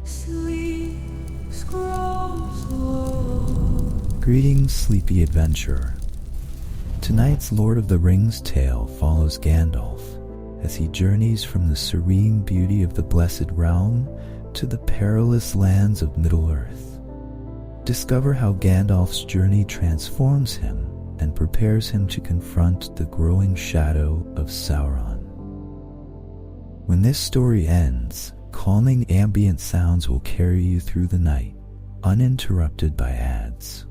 Sleep scrolls low. Greetings, sleepy adventurer. Tonight's Lord of the Rings tale follows Gandalf as he journeys from the serene beauty of the Blessed Realm to the perilous lands of Middle-earth. Discover how Gandalf's journey transforms him and prepares him to confront the growing shadow of Sauron. When this story ends, calming ambient sounds will carry you through the night, uninterrupted by ads.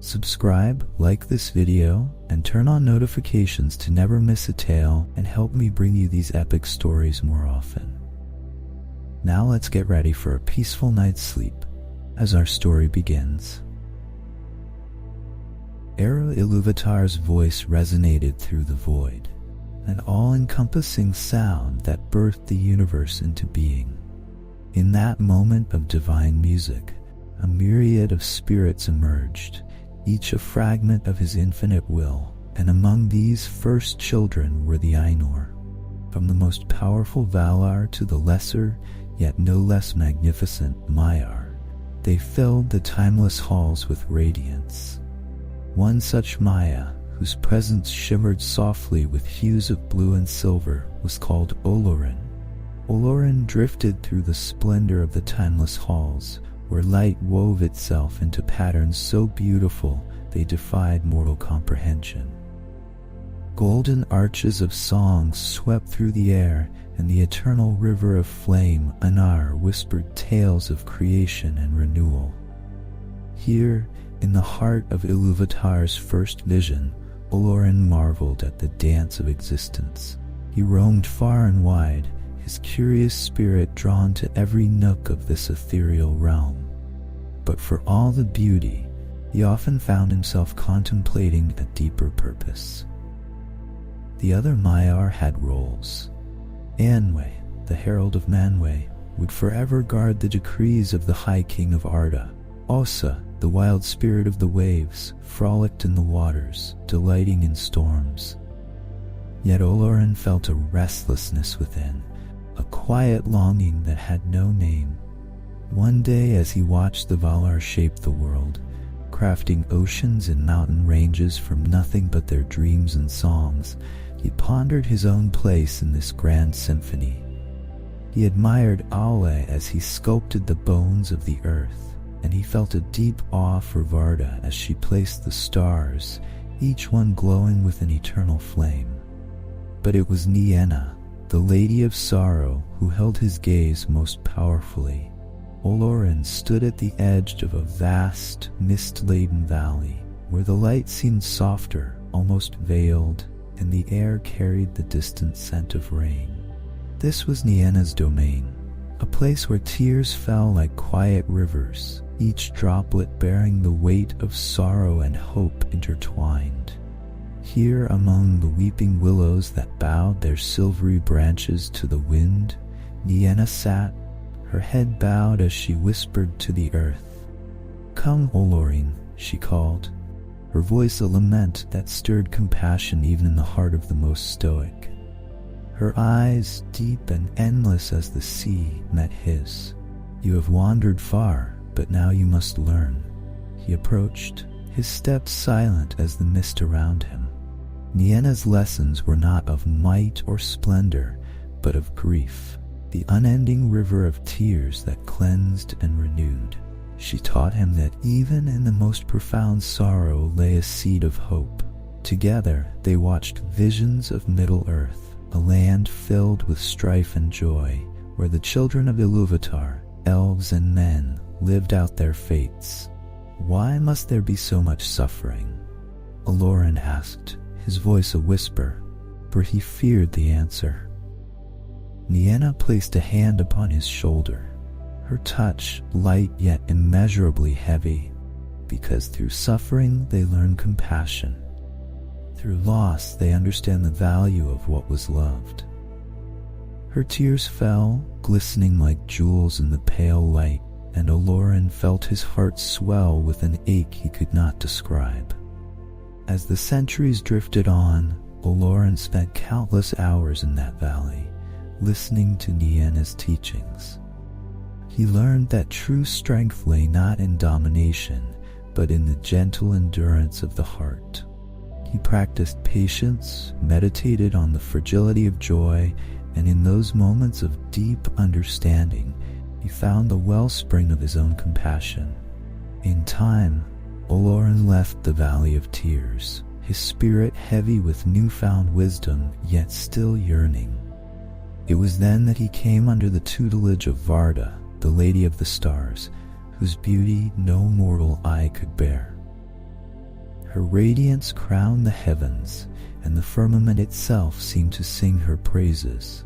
Subscribe, like this video, and turn on notifications to never miss a tale and help me bring you these epic stories more often. Now let's get ready for a peaceful night's sleep as our story begins. Era Iluvatar's voice resonated through the void, an all-encompassing sound that birthed the universe into being. In that moment of divine music, a myriad of spirits emerged, each a fragment of his infinite will, and among these first children were the Ainur. From the most powerful Valar to the lesser, yet no less magnificent Maiar, they filled the timeless halls with radiance. One such Maya, whose presence shimmered softly with hues of blue and silver, was called Olorin. Olorin drifted through the splendor of the timeless halls, where light wove itself into patterns so beautiful they defied mortal comprehension. Golden arches of song swept through the air, and the eternal river of flame, Anar, whispered tales of creation and renewal. Here, in the heart of Iluvatar's first vision, Olorin marveled at the dance of existence. He roamed far and wide, his curious spirit drawn to every nook of this ethereal realm. But for all the beauty, he often found himself contemplating a deeper purpose. The other Maiar had roles. Anwe, the Herald of Manwe, would forever guard the decrees of the High King of Arda. Ossa, the wild spirit of the waves, frolicked in the waters, delighting in storms. Yet Olorin felt a restlessness within, a quiet longing that had no name. One day, as he watched the Valar shape the world, crafting oceans and mountain ranges from nothing but their dreams and songs, he pondered his own place in this grand symphony. He admired Aule as he sculpted the bones of the earth, and he felt a deep awe for Varda as she placed the stars, each one glowing with an eternal flame. But it was Nienna, the Lady of Sorrow, who held his gaze most powerfully. Olorin stood at the edge of a vast, mist-laden valley, where the light seemed softer, almost veiled, and the air carried the distant scent of rain. This was Nienna's domain, a place where tears fell like quiet rivers, each droplet bearing the weight of sorrow and hope intertwined. Here among the weeping willows that bowed their silvery branches to the wind, Nienna sat, her head bowed as she whispered to the earth. "Come, Olorin," she called, her voice a lament that stirred compassion even in the heart of the most stoic. Her eyes, deep and endless as the sea, met his. "You have wandered far, but now you must learn." He approached, his steps silent as the mist around him. Nienna's lessons were not of might or splendor, but of grief, the unending river of tears that cleansed and renewed. She taught him that even in the most profound sorrow lay a seed of hope. Together they watched visions of Middle-earth, a land filled with strife and joy, where the children of Iluvatar, elves and men, lived out their fates. "Why must there be so much suffering?" Olorin asked, his voice a whisper, for he feared the answer. Nienna placed a hand upon his shoulder, her touch light yet immeasurably heavy, because through suffering they learn compassion. Through loss they understand the value of what was loved. Her tears fell, glistening like jewels in the pale light, and Olorin felt his heart swell with an ache he could not describe. As the centuries drifted on, Olorin spent countless hours in that valley, listening to Nienna's teachings. He learned that true strength lay not in domination, but in the gentle endurance of the heart. He practiced patience, meditated on the fragility of joy, and in those moments of deep understanding, he found the wellspring of his own compassion. In time, Olorin left the Valley of Tears, his spirit heavy with newfound wisdom, yet still yearning. It was then that he came under the tutelage of Varda, the Lady of the Stars, whose beauty no mortal eye could bear. Her radiance crowned the heavens, and the firmament itself seemed to sing her praises.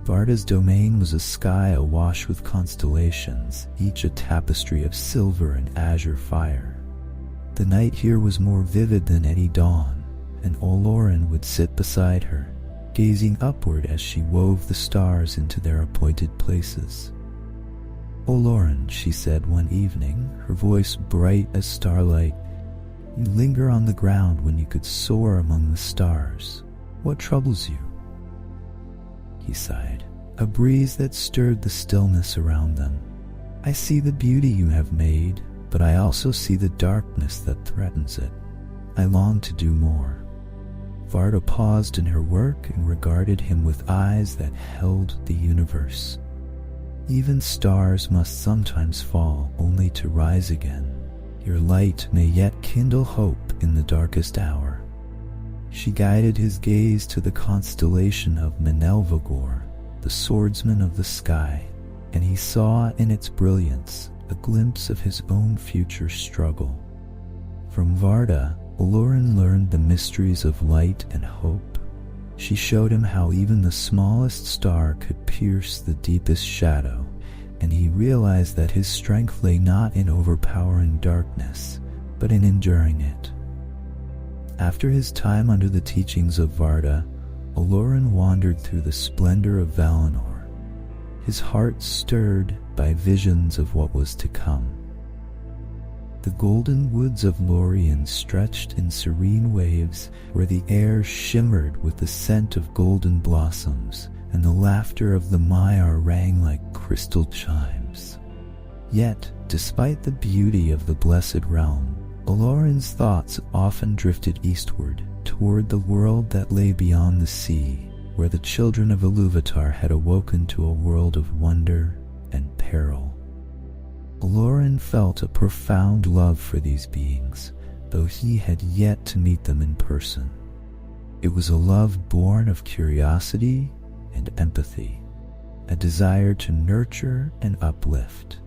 Varda's domain was a sky awash with constellations, each a tapestry of silver and azure fire. The night here was more vivid than any dawn, and Olorin would sit beside her, gazing upward as she wove the stars into their appointed places. "Olorin," she said one evening, her voice bright as starlight, "you linger on the ground when you could soar among the stars. What troubles you?" He sighed, a breeze that stirred the stillness around them. "I see the beauty you have made, but I also see the darkness that threatens it. I long to do more." Varda paused in her work and regarded him with eyes that held the universe. "Even stars must sometimes fall, only to rise again. Your light may yet kindle hope in the darkest hour." She guided his gaze to the constellation of Menelvagor, the swordsman of the sky, and he saw in its brilliance a glimpse of his own future struggle. From Varda, Olorin learned the mysteries of light and hope. She showed him how even the smallest star could pierce the deepest shadow, and he realized that his strength lay not in overpowering darkness, but in enduring it. After his time under the teachings of Varda, Olorin wandered through the splendor of Valinor, his heart stirred by visions of what was to come. The golden woods of Lorien stretched in serene waves, where the air shimmered with the scent of golden blossoms, and the laughter of the Maiar rang like crystal chimes. Yet, despite the beauty of the blessed realm, Olorin's thoughts often drifted eastward, toward the world that lay beyond the sea, where the children of Iluvatar had awoken to a world of wonder and peril. Olorin felt a profound love for these beings, though he had yet to meet them in person. It was a love born of curiosity and empathy, a desire to nurture and uplift.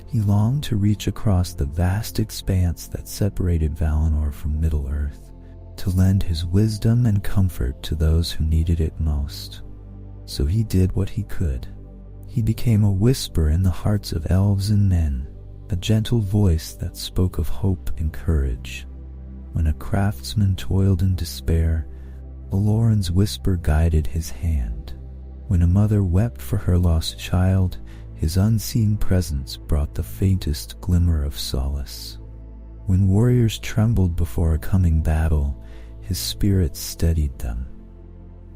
He longed to reach across the vast expanse that separated Valinor from Middle-earth, to lend his wisdom and comfort to those who needed it most. So he did what he could. He became a whisper in the hearts of elves and men, a gentle voice that spoke of hope and courage. When a craftsman toiled in despair, Olorin's whisper guided his hand. When a mother wept for her lost child, his unseen presence brought the faintest glimmer of solace. When warriors trembled before a coming battle, his spirit steadied them,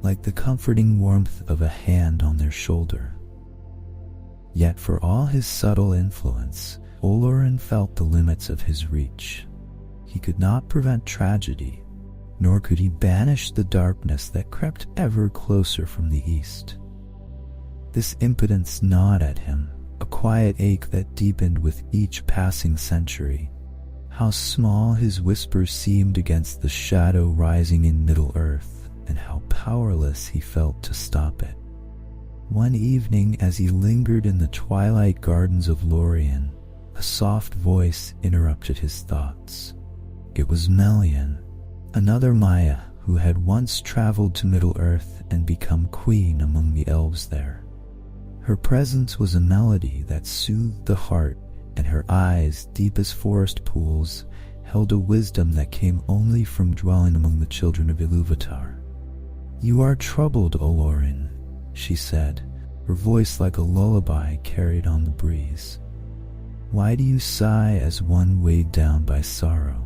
like the comforting warmth of a hand on their shoulder. Yet for all his subtle influence, Olorin felt the limits of his reach. He could not prevent tragedy, nor could he banish the darkness that crept ever closer from the east. This impotence gnawed at him, a quiet ache that deepened with each passing century. How small his whispers seemed against the shadow rising in Middle-earth, and how powerless he felt to stop it. One evening, as he lingered in the twilight gardens of Lorien, a soft voice interrupted his thoughts. It was Melian, another Maya who had once traveled to Middle-earth and become queen among the elves there. Her presence was a melody that soothed the heart, and her eyes, deep as forest pools, held a wisdom that came only from dwelling among the children of Iluvatar. "You are troubled, Olorin," she said, her voice like a lullaby carried on the breeze. "Why do you sigh as one weighed down by sorrow?"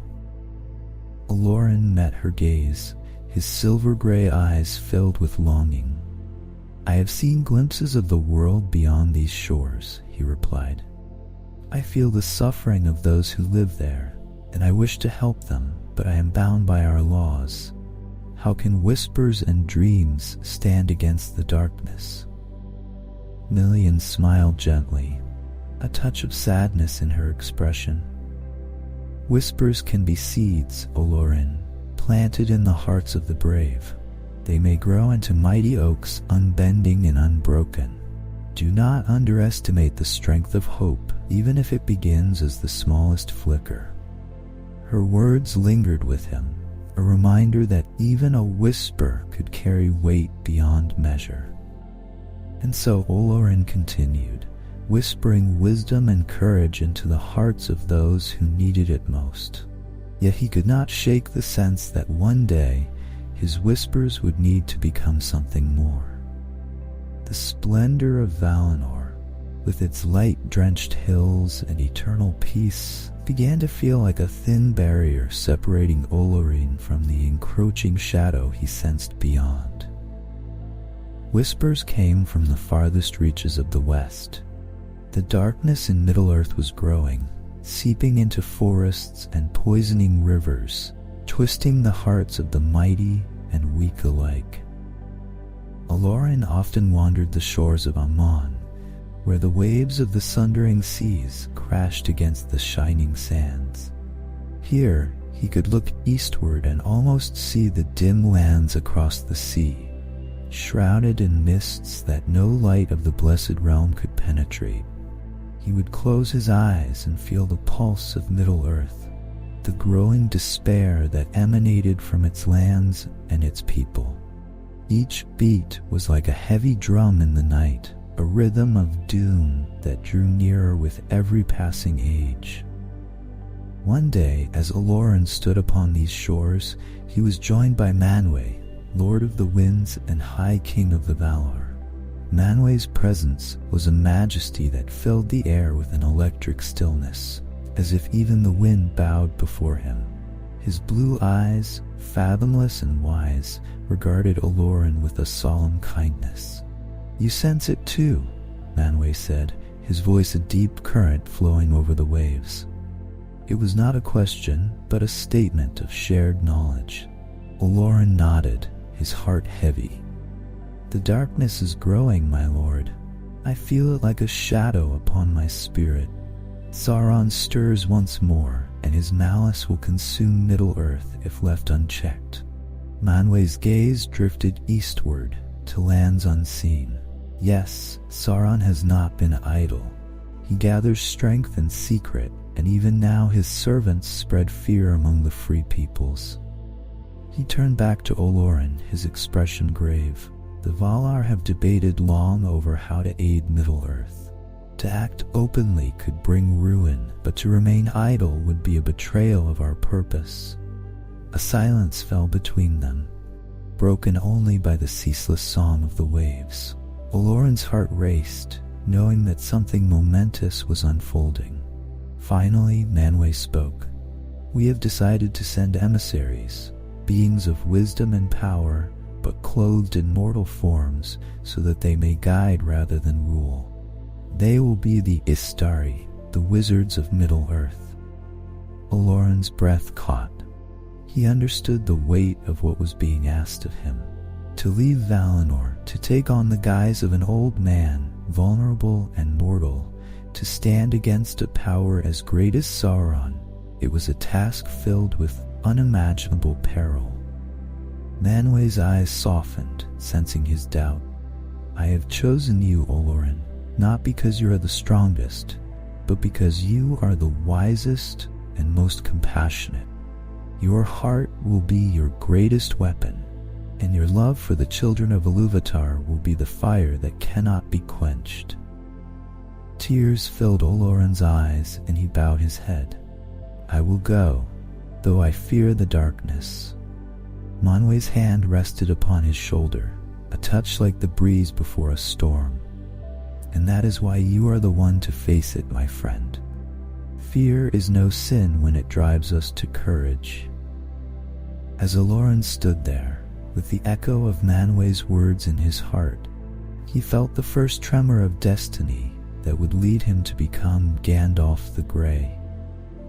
Olorin met her gaze, his silver-gray eyes filled with longing. I have seen glimpses of the world beyond these shores, he replied. I feel the suffering of those who live there, and I wish to help them, but I am bound by our laws. How can whispers and dreams stand against the darkness? Million smiled gently, a touch of sadness in her expression. Whispers can be seeds, Olorin, planted in the hearts of the brave. They may grow into mighty oaks, unbending and unbroken. Do not underestimate the strength of hope, even if it begins as the smallest flicker. Her words lingered with him, a reminder that even a whisper could carry weight beyond measure. And so Olorin continued, whispering wisdom and courage into the hearts of those who needed it most. Yet he could not shake the sense that one day his whispers would need to become something more. The splendor of Valinor, with its light-drenched hills and eternal peace, began to feel like a thin barrier separating Olorin from the encroaching shadow he sensed beyond. Whispers came from the farthest reaches of the west. The darkness in Middle-earth was growing, seeping into forests and poisoning rivers, twisting the hearts of the mighty and weak alike. Olorin often wandered the shores of Amon, where the waves of the sundering seas crashed against the shining sands. Here, he could look eastward and almost see the dim lands across the sea, shrouded in mists that no light of the blessed realm could penetrate. He would close his eyes and feel the pulse of Middle-earth, the growing despair that emanated from its lands and its people. Each beat was like a heavy drum in the night, a rhythm of doom that drew nearer with every passing age. One day, as Olorin stood upon these shores, he was joined by Manwë, Lord of the Winds and High King of the Valar. Manwë's presence was a majesty that filled the air with an electric stillness, as if even the wind bowed before him. His blue eyes, fathomless and wise, regarded Olorin with a solemn kindness. "You sense it too," Manwë said, his voice a deep current flowing over the waves. It was not a question, but a statement of shared knowledge. Olorin nodded, his heart heavy. "The darkness is growing, my lord. I feel it like a shadow upon my spirit. Sauron stirs once more, and his malice will consume Middle-earth if left unchecked." Manwë's gaze drifted eastward to lands unseen. Yes, Sauron has not been idle. He gathers strength in secret, and even now his servants spread fear among the free peoples. He turned back to Olorin, his expression grave. The Valar have debated long over how to aid Middle-earth. To act openly could bring ruin, but to remain idle would be a betrayal of our purpose. A silence fell between them, broken only by the ceaseless song of the waves. Olorin's heart raced, knowing that something momentous was unfolding. Finally, Manwë spoke. "We have decided to send emissaries, beings of wisdom and power, but clothed in mortal forms, so that they may guide rather than rule. They will be the Istari, the wizards of Middle-earth." Olorin's breath caught. He understood the weight of what was being asked of him. To leave Valinor, to take on the guise of an old man, vulnerable and mortal, to stand against a power as great as Sauron, it was a task filled with unimaginable peril. Manwë's eyes softened, sensing his doubt. "I have chosen you, Olorin, not because you are the strongest, but because you are the wisest and most compassionate. Your heart will be your greatest weapon, and your love for the children of Iluvatar will be the fire that cannot be quenched." Tears filled Olorin's eyes, and he bowed his head. "I will go, though I fear the darkness." Manwë's hand rested upon his shoulder, a touch like the breeze before a storm. "And that is why you are the one to face it, my friend. Fear is no sin when it drives us to courage." As Olorin stood there, with the echo of Manwë's words in his heart, He felt the first tremor of destiny that would lead him to become Gandalf the Grey,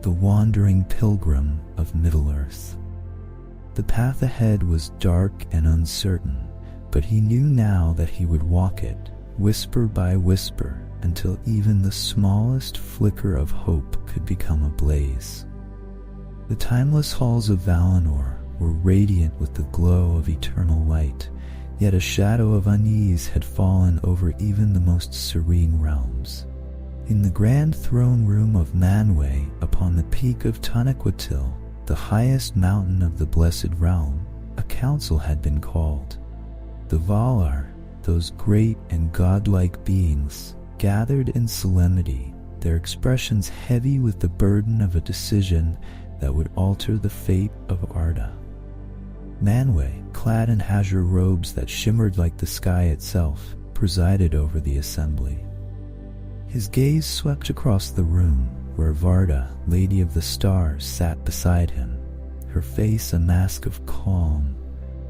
the wandering pilgrim of Middle-earth. The path ahead was dark and uncertain, but he knew now that he would walk it, whisper by whisper, until even the smallest flicker of hope could become a blaze. The timeless halls of Valinor were radiant with the glow of eternal light, yet a shadow of unease had fallen over even the most serene realms. In the grand throne room of Manwë, upon the peak of Tanaquatil, the highest mountain of the Blessed Realm, a council had been called. The Valar, those great and godlike beings, gathered in solemnity, their expressions heavy with the burden of a decision that would alter the fate of Arda. Manwë, clad in azure robes that shimmered like the sky itself, presided over the assembly. His gaze swept across the room, where Varda, Lady of the Stars, sat beside him, her face a mask of calm,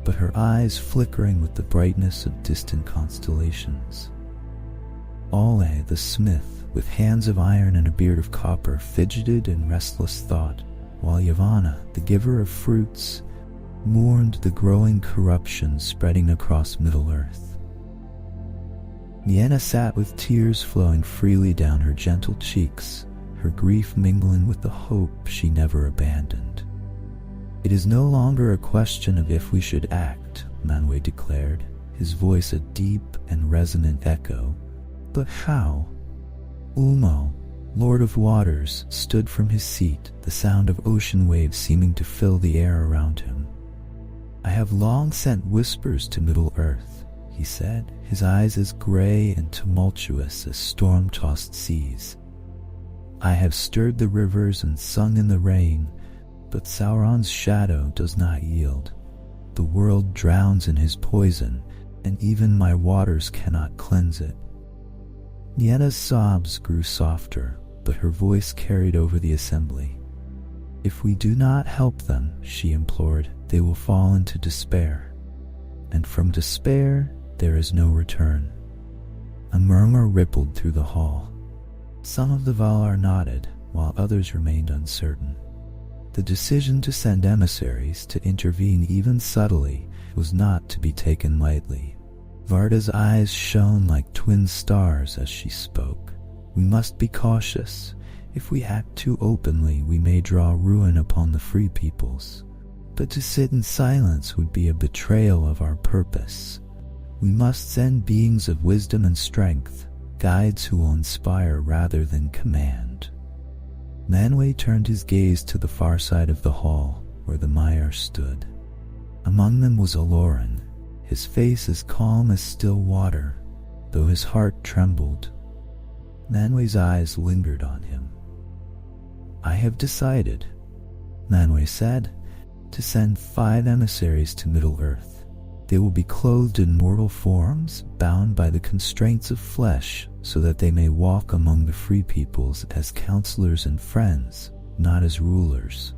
but her eyes flickering with the brightness of distant constellations. Ole, the smith, with hands of iron and a beard of copper, fidgeted in restless thought, while Yavanna, the giver of fruits, mourned the growing corruption spreading across Middle-earth. Nienna sat with tears flowing freely down her gentle cheeks, her grief mingling with the hope she never abandoned. "It is no longer a question of if we should act," Manwë declared, his voice a deep and resonant echo, "but how." Ulmo, Lord of Waters, stood from his seat, the sound of ocean waves seeming to fill the air around him. "I have long sent whispers to Middle-earth," he said, his eyes as gray and tumultuous as storm-tossed seas. "I have stirred the rivers and sung in the rain, but Sauron's shadow does not yield. The world drowns in his poison, and even my waters cannot cleanse it." Nienna's sobs grew softer, but her voice carried over the assembly. "If we do not help them," she implored, "they will fall into despair. And from despair, there is no return." A murmur rippled through the hall. Some of the Valar nodded, while others remained uncertain. The decision to send emissaries to intervene even subtly was not to be taken lightly. Varda's eyes shone like twin stars as she spoke. "We must be cautious. If we act too openly, we may draw ruin upon the free peoples. But to sit in silence would be a betrayal of our purpose. We must send beings of wisdom and strength, guides who will inspire rather than command." Manwë turned his gaze to the far side of the hall, where the Maiar stood. Among them was Olorin, his face as calm as still water, though his heart trembled. Manwë's eyes lingered on him. "I have decided," Manwë said, "to send 5 emissaries to Middle-earth. They will be clothed in mortal forms, bound by the constraints of flesh, so that they may walk among the free peoples as counselors and friends, not as rulers.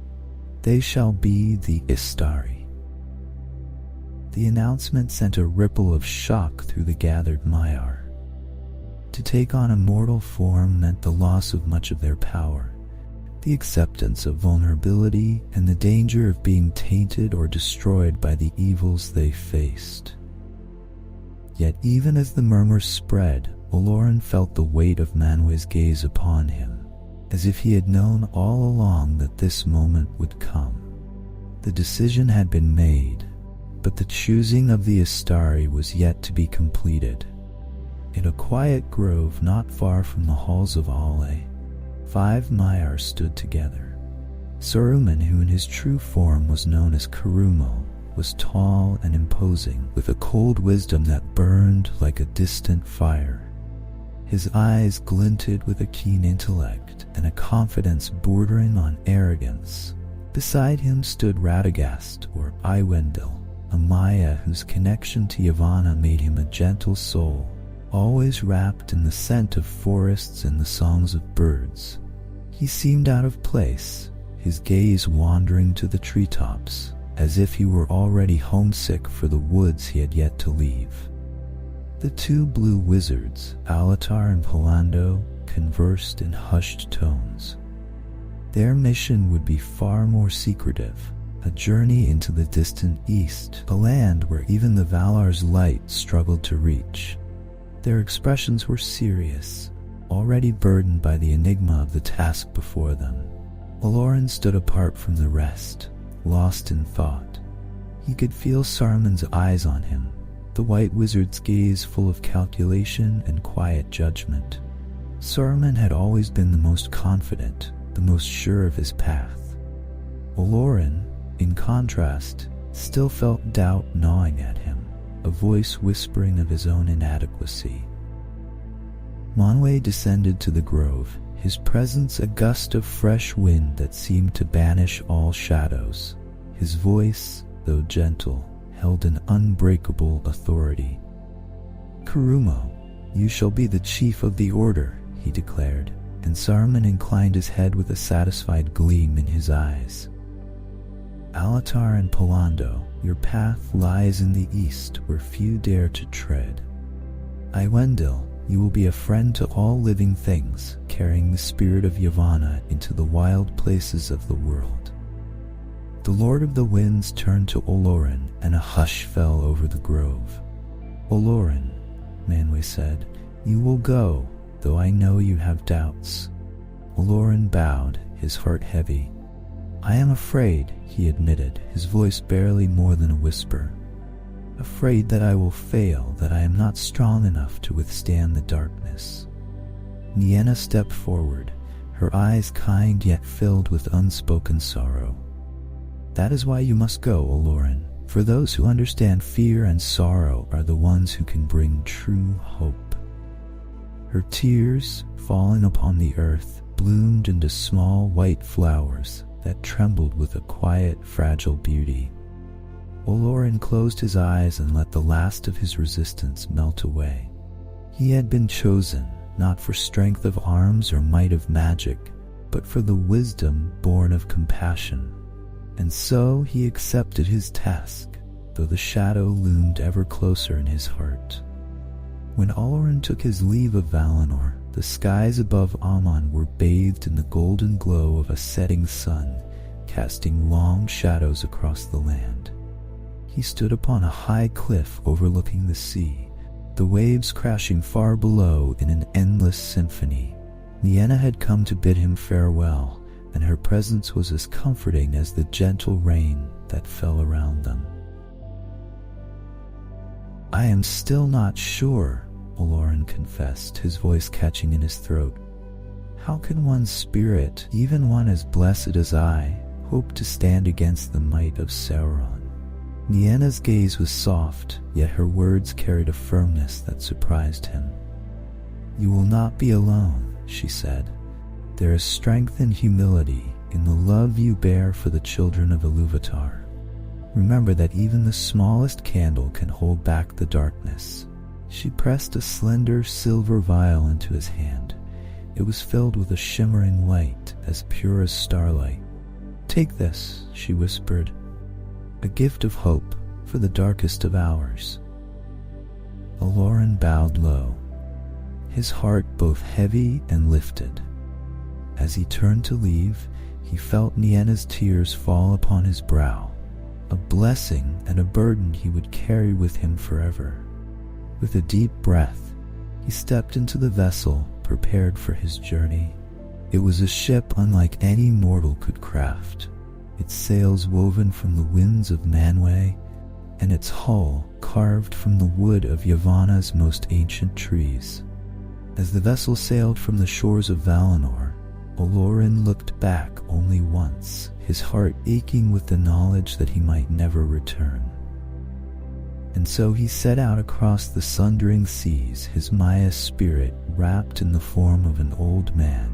They shall be the Istari." The announcement sent a ripple of shock through the gathered Maiar. To take on a mortal form meant the loss of much of their power, the acceptance of vulnerability, and the danger of being tainted or destroyed by the evils they faced. Yet even as the murmurs spread, Olorin felt the weight of Manwë's gaze upon him, as if he had known all along that this moment would come. The decision had been made, but the choosing of the Istari was yet to be completed. In a quiet grove not far from the halls of Ole, 5 Maiar stood together. Saruman, who in his true form was known as Karumo, was tall and imposing, with a cold wisdom that burned like a distant fire. His eyes glinted with a keen intellect and a confidence bordering on arrogance. Beside him stood Radagast, or Iwendil, a Maia whose connection to Yavanna made him a gentle soul, always wrapped in the scent of forests and the songs of birds. He seemed out of place, his gaze wandering to the treetops, as if he were already homesick for the woods he had yet to leave. The two blue wizards, LOTR and Polando, conversed in hushed tones. Their mission would be far more secretive, a journey into the distant east, a land where even the Valar's light struggled to reach. Their expressions were serious, already burdened by the enigma of the task before them. Olorin stood apart from the rest, lost in thought. He could feel Saruman's eyes on him, the white wizard's gaze full of calculation and quiet judgment. Saruman had always been the most confident, the most sure of his path. Olorin, in contrast, still felt doubt gnawing at him, a voice whispering of his own inadequacy. Manwë descended to the grove, his presence a gust of fresh wind that seemed to banish all shadows. His voice, though gentle, held an unbreakable authority. "Kurumo, you shall be the chief of the order," he declared, and Saruman inclined his head with a satisfied gleam in his eyes. "LOTR and Polando, your path lies in the east where few dare to tread. Iwendil, you will be a friend to all living things, carrying the spirit of Yavanna into the wild places of the world." The Lord of the Winds turned to Olorin, and a hush fell over the grove. "Olorin," Manwë said, "you will go, though I know you have doubts." Olorin bowed, his heart heavy. "I am afraid," he admitted, his voice barely more than a whisper. "Afraid that I will fail, that I am not strong enough to withstand the darkness." Nienna stepped forward, her eyes kind yet filled with unspoken sorrow. "That is why you must go, Olorin, for those who understand fear and sorrow are the ones who can bring true hope." Her tears, falling upon the earth, bloomed into small white flowers that trembled with a quiet, fragile beauty. Olorin closed his eyes and let the last of his resistance melt away. He had been chosen, not for strength of arms or might of magic, but for the wisdom born of compassion. And so he accepted his task, though the shadow loomed ever closer in his heart. When Olorin took his leave of Valinor, the skies above Amon were bathed in the golden glow of a setting sun, casting long shadows across the land. He stood upon a high cliff overlooking the sea, the waves crashing far below in an endless symphony. Nienna had come to bid him farewell, and her presence was as comforting as the gentle rain that fell around them. "I am still not sure," Olorin confessed, his voice catching in his throat. "How can one's spirit, even one as blessed as I, hope to stand against the might of Sauron?" Nienna's gaze was soft, yet her words carried a firmness that surprised him. "You will not be alone," she said. "There is strength and humility in the love you bear for the children of Iluvatar. Remember that even the smallest candle can hold back the darkness." She pressed a slender silver vial into his hand. It was filled with a shimmering light as pure as starlight. "Take this," she whispered, "a gift of hope for the darkest of hours." Olorin bowed low, his heart both heavy and lifted. As he turned to leave, he felt Nienna's tears fall upon his brow, a blessing and a burden he would carry with him forever. With a deep breath, he stepped into the vessel, prepared for his journey. It was a ship unlike any mortal could craft, its sails woven from the winds of Manwë, and its hull carved from the wood of Yavanna's most ancient trees. As the vessel sailed from the shores of Valinor, Olorin looked back only once, his heart aching with the knowledge that he might never return. And so he set out across the sundering seas, his Maya spirit wrapped in the form of an old man,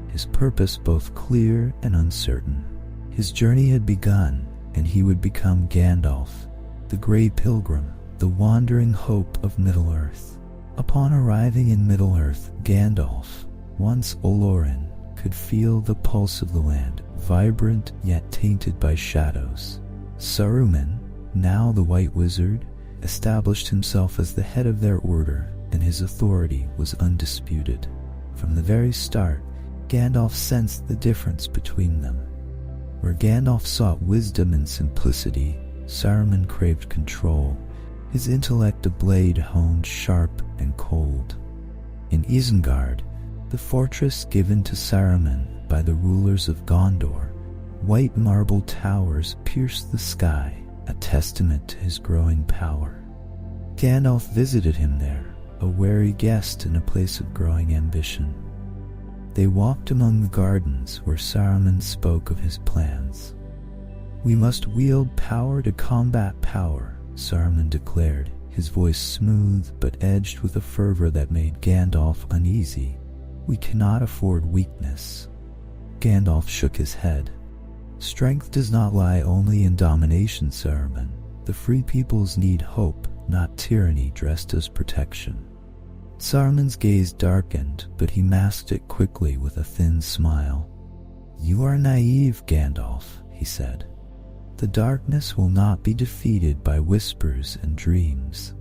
his purpose both clear and uncertain. His journey had begun, and he would become Gandalf, the Grey Pilgrim, the wandering hope of Middle-earth. Upon arriving in Middle-earth, Gandalf, once Olorin, could feel the pulse of the land, vibrant yet tainted by shadows. Saruman, now the White Wizard, established himself as the head of their order, and his authority was undisputed. From the very start, Gandalf sensed the difference between them. Where Gandalf sought wisdom and simplicity, Saruman craved control, his intellect a blade honed sharp and cold. In Isengard, the fortress given to Saruman by the rulers of Gondor, white marble towers pierced the sky, a testament to his growing power. Gandalf visited him there, a wary guest in a place of growing ambition. They walked among the gardens where Saruman spoke of his plans. "We must wield power to combat power," Saruman declared, his voice smooth but edged with a fervor that made Gandalf uneasy. "We cannot afford weakness." Gandalf shook his head. "Strength does not lie only in domination, Saruman. The free peoples need hope, not tyranny dressed as protection." Saruman's gaze darkened, but he masked it quickly with a thin smile. "You are naive, Gandalf," he said. "The darkness will not be defeated by whispers and dreams.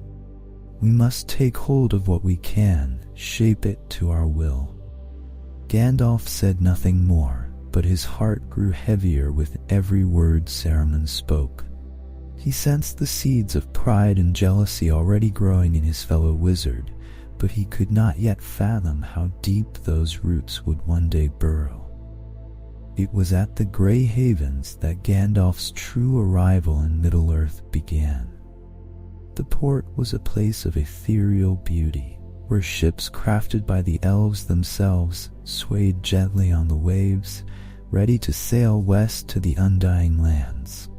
We must take hold of what we can, shape it to our will." Gandalf said nothing more, but his heart grew heavier with every word Saruman spoke. He sensed the seeds of pride and jealousy already growing in his fellow wizard, but he could not yet fathom how deep those roots would one day burrow. It was at the Grey Havens that Gandalf's true arrival in Middle-earth began. The port was a place of ethereal beauty, where ships crafted by the elves themselves swayed gently on the waves, ready to sail west to the undying lands.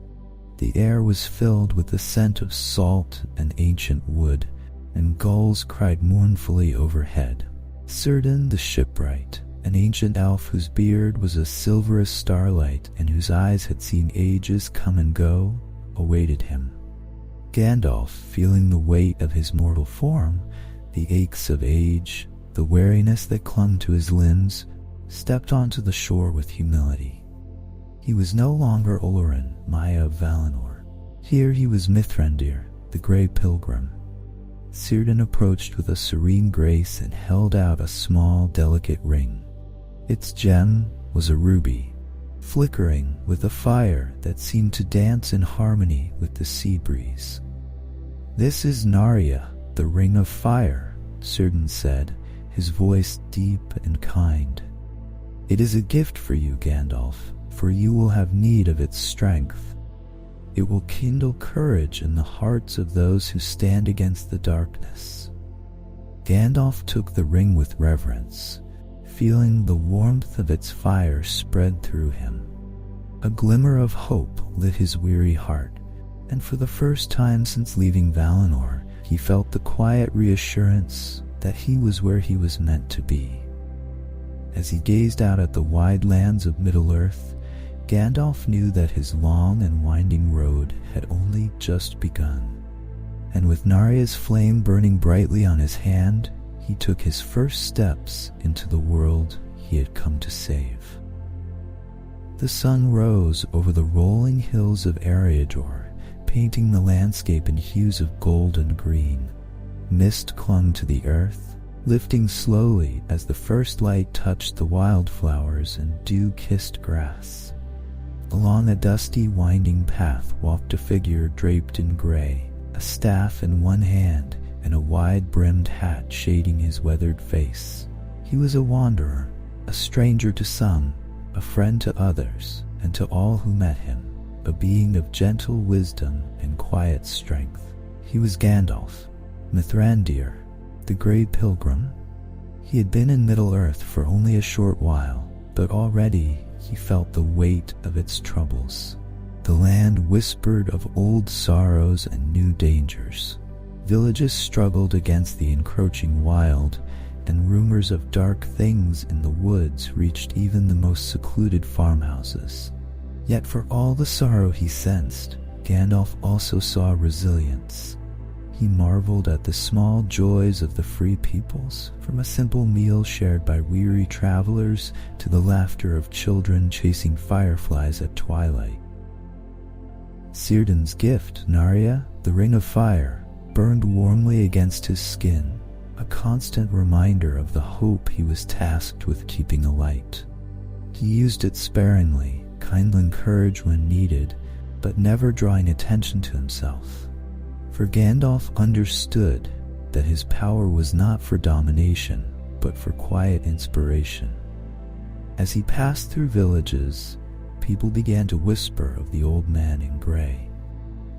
The air was filled with the scent of salt and ancient wood, and gulls cried mournfully overhead. Círdan the shipwright, an ancient elf whose beard was as silver as starlight and whose eyes had seen ages come and go, awaited him. Gandalf, feeling the weight of his mortal form, the aches of age, the weariness that clung to his limbs, stepped onto the shore with humility. He was no longer Olorin, Maia of Valinor. Here he was Mithrandir, the Grey Pilgrim. Círdan approached with a serene grace and held out a small, delicate ring. Its gem was a ruby, flickering with a fire that seemed to dance in harmony with the sea breeze. "This is Narya, the Ring of Fire," Círdan said, his voice deep and kind. "It is a gift for you, Gandalf, for you will have need of its strength. It will kindle courage in the hearts of those who stand against the darkness." Gandalf took the ring with reverence, feeling the warmth of its fire spread through him. A glimmer of hope lit his weary heart, and for the first time since leaving Valinor, he felt the quiet reassurance that he was where he was meant to be. As he gazed out at the wide lands of Middle-earth, Gandalf knew that his long and winding road had only just begun. And with Narya's flame burning brightly on his hand, he took his first steps into the world he had come to save. The sun rose over the rolling hills of Eriador, painting the landscape in hues of gold and green. Mist clung to the earth, lifting slowly as the first light touched the wildflowers and dew-kissed grass. Along a dusty, winding path walked a figure draped in gray, a staff in one hand and a wide-brimmed hat shading his weathered face. He was a wanderer, a stranger to some, a friend to others, and to all who met him, a being of gentle wisdom and quiet strength. He was Gandalf, Mithrandir, the Grey Pilgrim. He had been in Middle-earth for only a short while, but already he felt the weight of its troubles. The land whispered of old sorrows and new dangers. Villages struggled against the encroaching wild, and rumors of dark things in the woods reached even the most secluded farmhouses. Yet for all the sorrow he sensed, Gandalf also saw resilience. He marveled at the small joys of the free peoples, from a simple meal shared by weary travelers to the laughter of children chasing fireflies at twilight. Círdan's gift, Narya, the Ring of Fire, burned warmly against his skin, a constant reminder of the hope he was tasked with keeping alight. He used it sparingly, kindling courage when needed, but never drawing attention to himself. For Gandalf understood that his power was not for domination, but for quiet inspiration. As he passed through villages, people began to whisper of the old man in gray.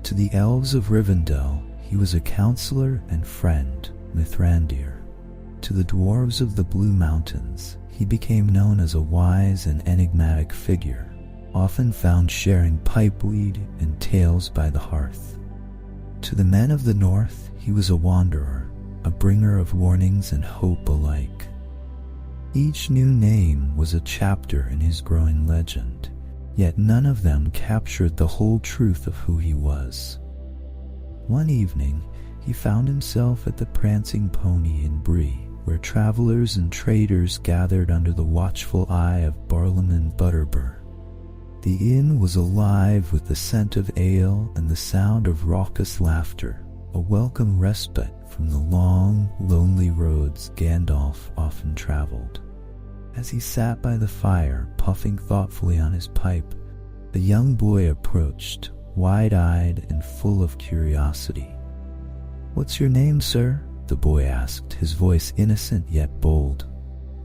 To the elves of Rivendell, he was a counselor and friend, Mithrandir. To the dwarves of the Blue Mountains, he became known as a wise and enigmatic figure, often found sharing pipeweed and tales by the hearth. To the men of the north, he was a wanderer, a bringer of warnings and hope alike. Each new name was a chapter in his growing legend, yet none of them captured the whole truth of who he was. One evening, he found himself at the Prancing Pony in Bree, where travelers and traders gathered under the watchful eye of Barlaam Butterbur. The inn was alive with the scent of ale and the sound of raucous laughter, a welcome respite from the long, lonely roads Gandalf often traveled. As he sat by the fire, puffing thoughtfully on his pipe, a young boy approached, wide-eyed and full of curiosity. "What's your name, sir?" the boy asked, his voice innocent yet bold.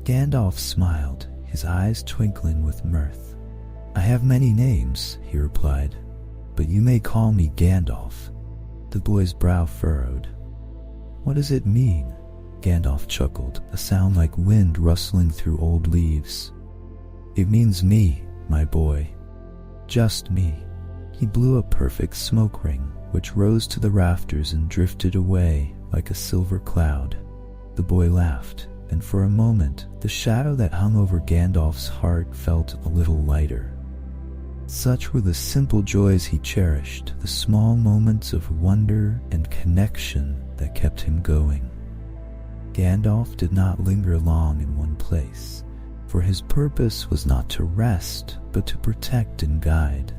Gandalf smiled, his eyes twinkling with mirth. "I have many names," he replied, "but you may call me Gandalf." The boy's brow furrowed. "What does it mean?" Gandalf chuckled, a sound like wind rustling through old leaves. "It means me, my boy. Just me." He blew a perfect smoke ring, which rose to the rafters and drifted away like a silver cloud. The boy laughed, and for a moment, the shadow that hung over Gandalf's heart felt a little lighter. Such were the simple joys he cherished, the small moments of wonder and connection that kept him going. Gandalf did not linger long in one place, for his purpose was not to rest, but to protect and guide.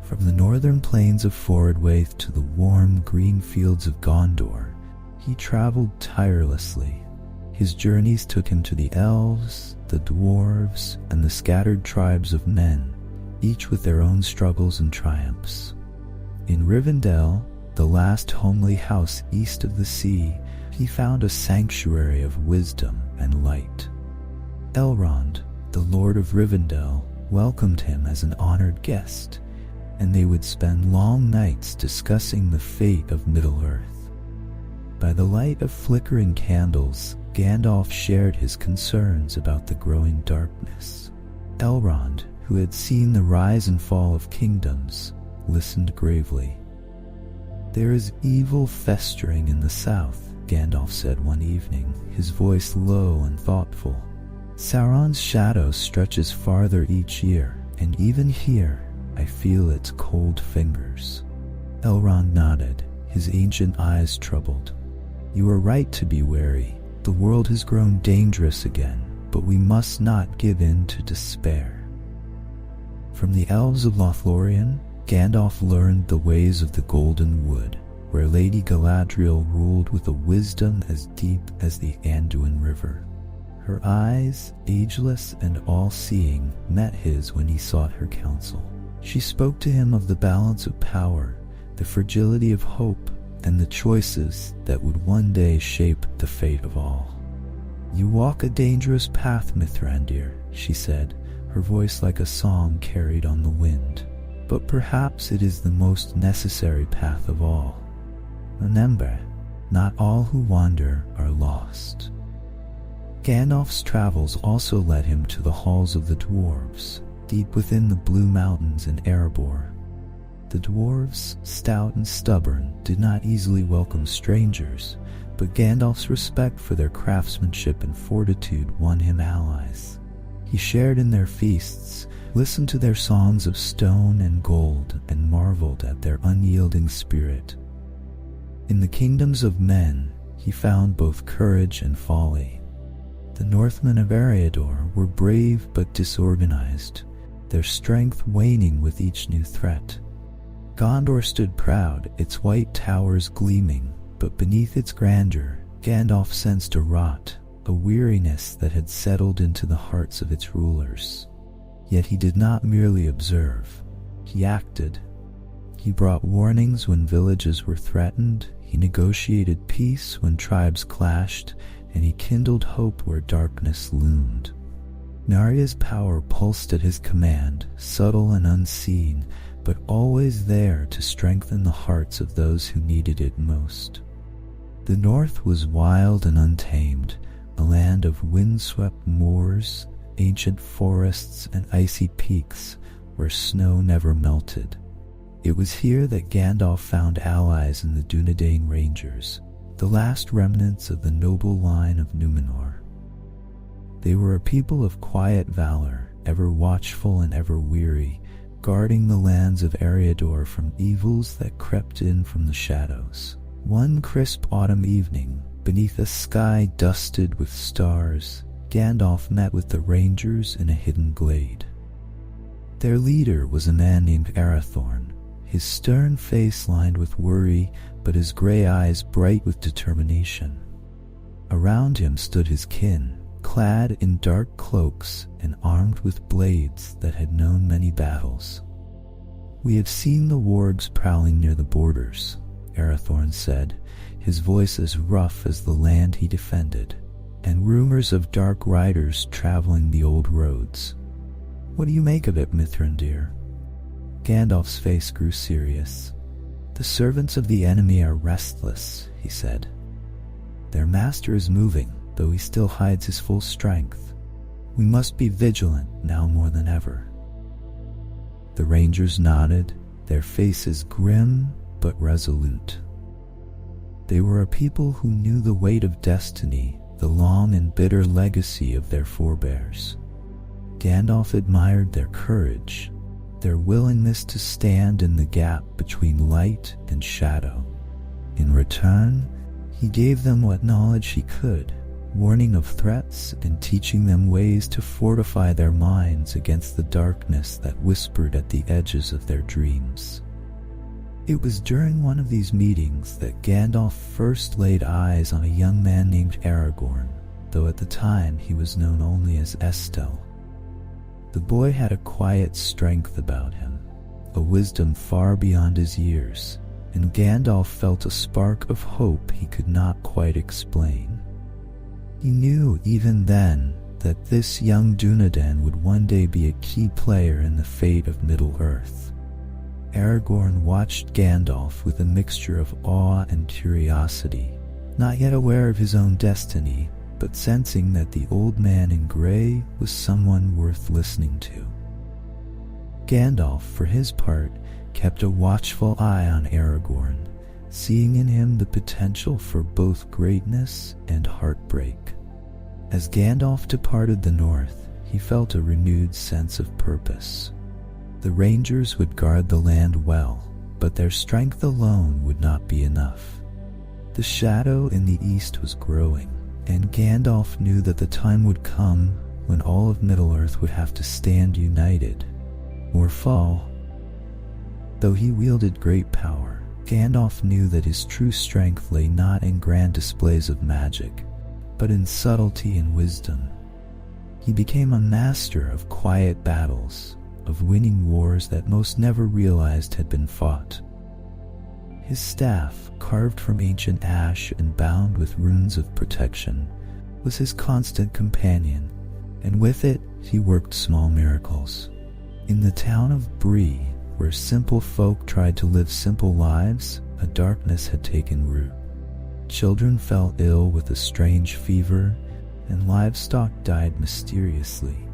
From the northern plains of Forodwaith to the warm green fields of Gondor, he traveled tirelessly. His journeys took him to the elves, the dwarves, and the scattered tribes of men, each with their own struggles and triumphs. In Rivendell, the last homely house east of the sea, he found a sanctuary of wisdom and light. Elrond, the Lord of Rivendell, welcomed him as an honored guest, and they would spend long nights discussing the fate of Middle-earth. By the light of flickering candles, Gandalf shared his concerns about the growing darkness. Elrond, who had seen the rise and fall of kingdoms, listened gravely. "There is evil festering in the south," Gandalf said one evening, his voice low and thoughtful. "Sauron's shadow stretches farther each year, and even here, I feel its cold fingers." Elrond nodded, his ancient eyes troubled. "You are right to be wary. The world has grown dangerous again, but we must not give in to despair." From the elves of Lothlorien, Gandalf learned the ways of the Golden Wood, where Lady Galadriel ruled with a wisdom as deep as the Anduin River. Her eyes, ageless and all-seeing, met his when he sought her counsel. She spoke to him of the balance of power, the fragility of hope, and the choices that would one day shape the fate of all. "You walk a dangerous path, Mithrandir," she said, her voice like a song carried on the wind. "But perhaps it is the most necessary path of all. Remember, not all who wander are lost." Gandalf's travels also led him to the halls of the dwarves, deep within the Blue Mountains in Erebor. The dwarves, stout and stubborn, did not easily welcome strangers, but Gandalf's respect for their craftsmanship and fortitude won him allies. He shared in their feasts, listened to their songs of stone and gold, and marveled at their unyielding spirit. In the kingdoms of men, he found both courage and folly. The Northmen of Eriador were brave but disorganized, their strength waning with each new threat. Gondor stood proud, its white towers gleaming, But beneath its grandeur, Gandalf sensed a rot, a weariness that had settled into the hearts of its rulers. Yet he did not merely observe. He acted. He brought warnings when villages were threatened, he negotiated peace when tribes clashed, and he kindled hope where darkness loomed. Narya's power pulsed at his command, subtle and unseen, but always there to strengthen the hearts of those who needed it most. The north was wild and untamed, a land of windswept moors, ancient forests, and icy peaks where snow never melted. It was here that Gandalf found allies in the Dunedain Rangers, the last remnants of the noble line of Numenor. They were a people of quiet valor, ever watchful and ever weary, guarding the lands of Eriador from evils that crept in from the shadows. One crisp autumn evening, beneath a sky dusted with stars, Gandalf met with the Rangers in a hidden glade. Their leader was a man named Arathorn, his stern face lined with worry, but his gray eyes bright with determination. Around him stood his kin, clad in dark cloaks and armed with blades that had known many battles. "We have seen the wargs prowling near the borders," Arathorn said, his voice as rough as the land he defended, "and rumors of dark riders traveling the old roads. What do you make of it, Mithrandir?" Gandalf's face grew serious. "The servants of the enemy are restless," he said. "Their master is moving, though he still hides his full strength. We must be vigilant now more than ever." The Rangers nodded, their faces grim but resolute. They were a people who knew the weight of destiny, the long and bitter legacy of their forebears. Gandalf admired their courage, their willingness to stand in the gap between light and shadow. In return, he gave them what knowledge he could, warning of threats and teaching them ways to fortify their minds against the darkness that whispered at the edges of their dreams. It was during one of these meetings that Gandalf first laid eyes on a young man named Aragorn, though at the time he was known only as Estel. The boy had a quiet strength about him, a wisdom far beyond his years, and Gandalf felt a spark of hope he could not quite explain. He knew even then that this young Dunedain would one day be a key player in the fate of Middle-earth. Aragorn watched Gandalf with a mixture of awe and curiosity, not yet aware of his own destiny, but sensing that the old man in gray was someone worth listening to. Gandalf, for his part, kept a watchful eye on Aragorn, seeing in him the potential for both greatness and heartbreak. As Gandalf departed the north, he felt a renewed sense of purpose. The Rangers would guard the land well, but their strength alone would not be enough. The shadow in the east was growing, and Gandalf knew that the time would come when all of Middle-earth would have to stand united, or fall. Though he wielded great power, Gandalf knew that his true strength lay not in grand displays of magic, but in subtlety and wisdom. He became a master of quiet battles, of winning wars that most never realized had been fought. His staff, carved from ancient ash and bound with runes of protection, was his constant companion, and with it he worked small miracles. In the town of Bree, where simple folk tried to live simple lives, a darkness had taken root. Children fell ill with a strange fever, and livestock died mysteriously.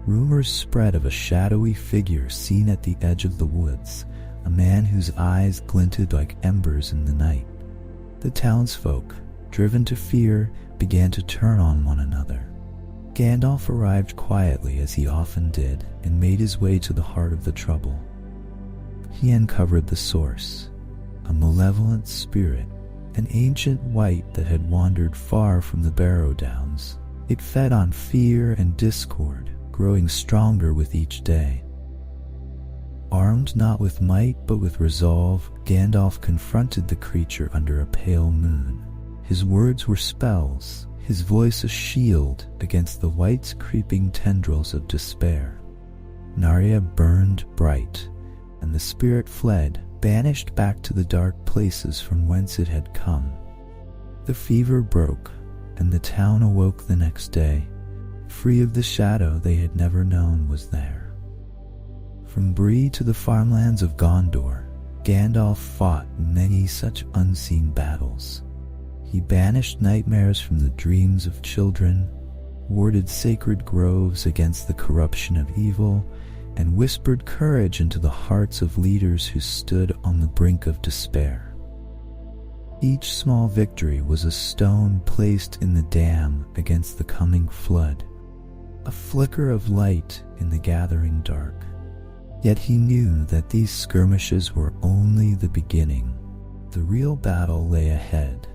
Rumors spread of a shadowy figure seen at the edge of the woods, a man whose eyes glinted like embers in the night. The townsfolk, driven to fear, began to turn on one another. Gandalf arrived quietly, as he often did, and made his way to the heart of the trouble. He uncovered the source, a malevolent spirit, an ancient wight that had wandered far from the Barrow Downs. It fed on fear and discord, growing stronger with each day. Armed not with might but with resolve, Gandalf confronted the creature under a pale moon. His words were spells, his voice a shield against the wight's creeping tendrils of despair. Narya burned bright, and the spirit fled, banished back to the dark places from whence it had come. The fever broke, and the town awoke the next day, free of the shadow they had never known was there. From Bree to the farmlands of Gondor, Gandalf fought many such unseen battles. He banished nightmares from the dreams of children, warded sacred groves against the corruption of evil, and whispered courage into the hearts of leaders who stood on the brink of despair. Each small victory was a stone placed in the dam against the coming flood, a flicker of light in the gathering dark. Yet he knew that these skirmishes were only the beginning. The real battle lay ahead,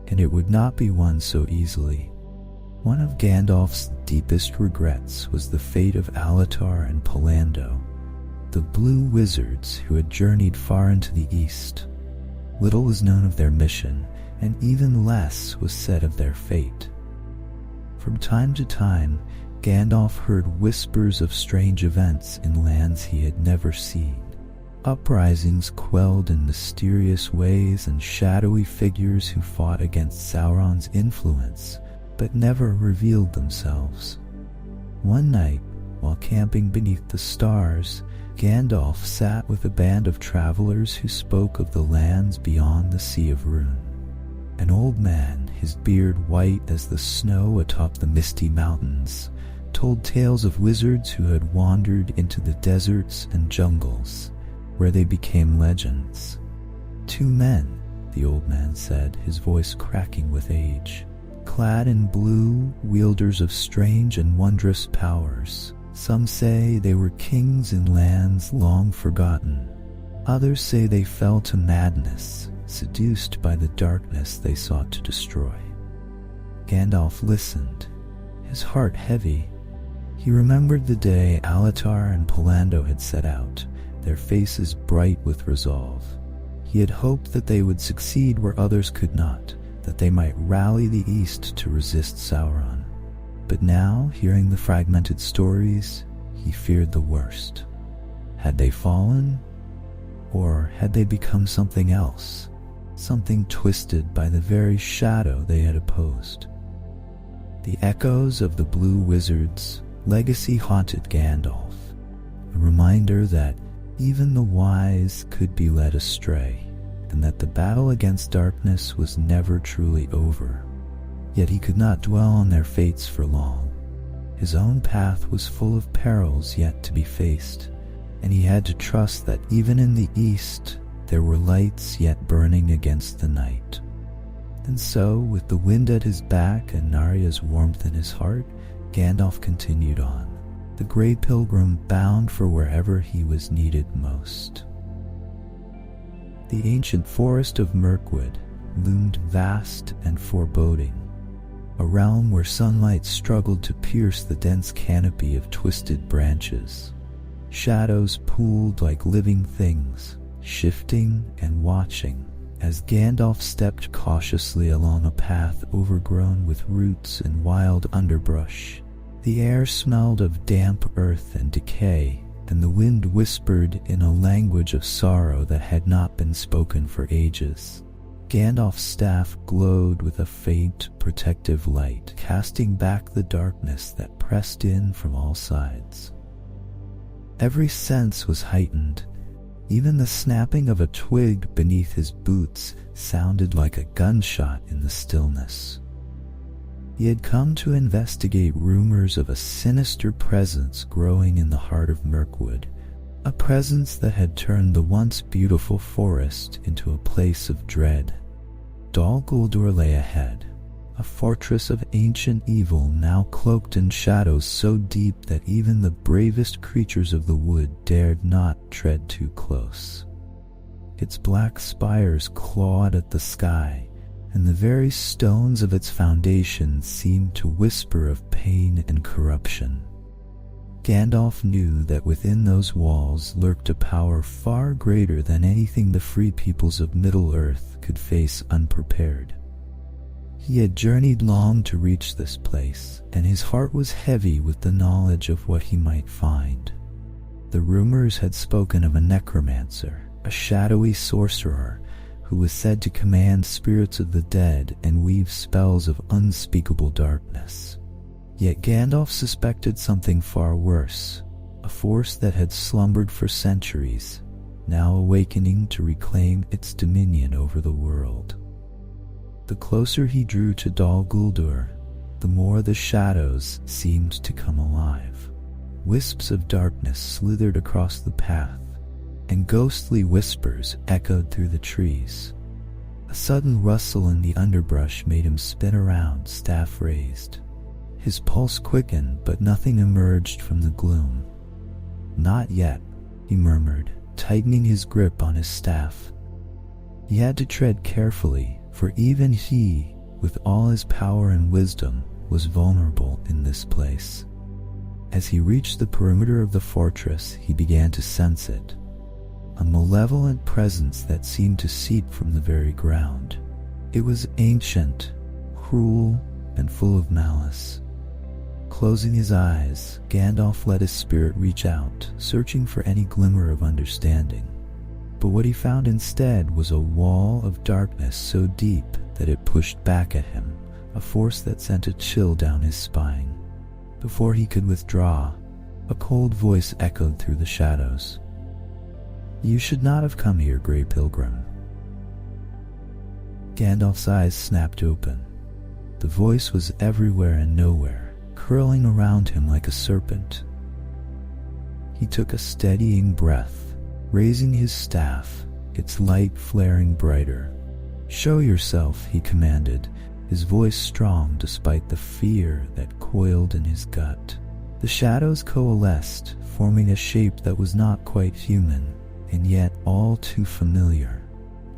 and it would not be won so easily. One of Gandalf's deepest regrets was the fate of LOTR and Pallando, the blue wizards who had journeyed far into the east. Little was known of their mission, and even less was said of their fate. From time to time, Gandalf heard whispers of strange events in lands he had never seen. Uprisings quelled in mysterious ways and shadowy figures who fought against Sauron's influence, but never revealed themselves. One night, while camping beneath the stars, Gandalf sat with a band of travelers who spoke of the lands beyond the Sea of Rune. An old man, his beard white as the snow atop the misty mountains, told tales of wizards who had wandered into the deserts and jungles, where they became legends. 2 men, the old man said, his voice cracking with age, clad in blue, wielders of strange and wondrous powers. Some say they were kings in lands long forgotten. Others say they fell to madness, seduced by the darkness they sought to destroy. Gandalf listened, his heart heavy. He remembered the day LOTR and Pallando had set out, their faces bright with resolve. He had hoped that they would succeed where others could not, that they might rally the East to resist Sauron. But now, hearing the fragmented stories, he feared the worst. Had they fallen? Or had they become something else? Something twisted by the very shadow they had opposed. The echoes of the Blue Wizard's legacy haunted Gandalf, a reminder that even the wise could be led astray, and that the battle against darkness was never truly over. Yet he could not dwell on their fates for long. His own path was full of perils yet to be faced, and he had to trust that even in the east there were lights yet burning against the night. And so, with the wind at his back and Narya's warmth in his heart, Gandalf continued on, the grey pilgrim bound for wherever he was needed most. The ancient forest of Mirkwood loomed vast and foreboding, a realm where sunlight struggled to pierce the dense canopy of twisted branches. Shadows pooled like living things, shifting and watching, as Gandalf stepped cautiously along a path overgrown with roots and wild underbrush. The air smelled of damp earth and decay, and the wind whispered in a language of sorrow that had not been spoken for ages. Gandalf's staff glowed with a faint, protective light, casting back the darkness that pressed in from all sides. Every sense was heightened. Even the snapping of a twig beneath his boots sounded like a gunshot in the stillness. He had come to investigate rumors of a sinister presence growing in the heart of Mirkwood, a presence that had turned the once beautiful forest into a place of dread. Dol Guldur lay ahead, a fortress of ancient evil now cloaked in shadows so deep that even the bravest creatures of the wood dared not tread too close. Its black spires clawed at the sky, and the very stones of its foundation seemed to whisper of pain and corruption. Gandalf knew that within those walls lurked a power far greater than anything the free peoples of Middle-earth could face unprepared. He had journeyed long to reach this place, and his heart was heavy with the knowledge of what he might find. The rumors had spoken of a necromancer, a shadowy sorcerer, who was said to command spirits of the dead and weave spells of unspeakable darkness. Yet Gandalf suspected something far worse, a force that had slumbered for centuries, now awakening to reclaim its dominion over the world. The closer he drew to Dol Guldur, the more the shadows seemed to come alive. Wisps of darkness slithered across the path, and ghostly whispers echoed through the trees. A sudden rustle in the underbrush made him spin around, staff raised. His pulse quickened, but nothing emerged from the gloom. "Not yet," he murmured, tightening his grip on his staff. He had to tread carefully, for even he, with all his power and wisdom, was vulnerable in this place. As he reached the perimeter of the fortress, he began to sense it. A malevolent presence that seemed to seep from the very ground. It was ancient, cruel, and full of malice. Closing his eyes, Gandalf let his spirit reach out, searching for any glimmer of understanding. But what he found instead was a wall of darkness so deep that it pushed back at him, a force that sent a chill down his spine. Before he could withdraw, a cold voice echoed through the shadows. "You should not have come here, Grey Pilgrim." Gandalf's eyes snapped open. The voice was everywhere and nowhere, curling around him like a serpent. He took a steadying breath, raising his staff, its light flaring brighter. "Show yourself," he commanded, his voice strong despite the fear that coiled in his gut. The shadows coalesced, forming a shape that was not quite human, and yet all too familiar.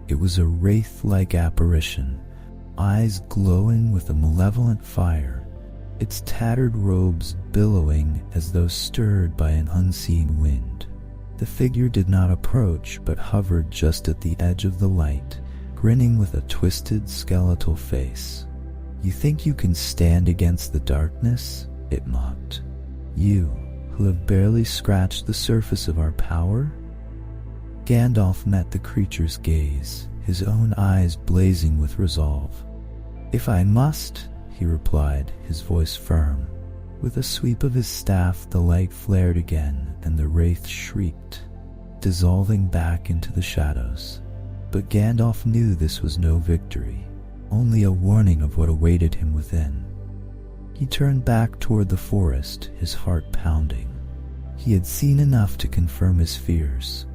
It was a wraith-like apparition, eyes glowing with a malevolent fire, its tattered robes billowing as though stirred by an unseen wind. The figure did not approach, but hovered just at the edge of the light, grinning with a twisted skeletal face. "You think you can stand against the darkness?" it mocked. "You, who have barely scratched the surface of our power?" Gandalf met the creature's gaze, his own eyes blazing with resolve. "If I must," he replied, his voice firm. With a sweep of his staff, the light flared again, and the wraith shrieked, dissolving back into the shadows. But Gandalf knew this was no victory, only a warning of what awaited him within. He turned back toward the forest, his heart pounding. He had seen enough to confirm his fears.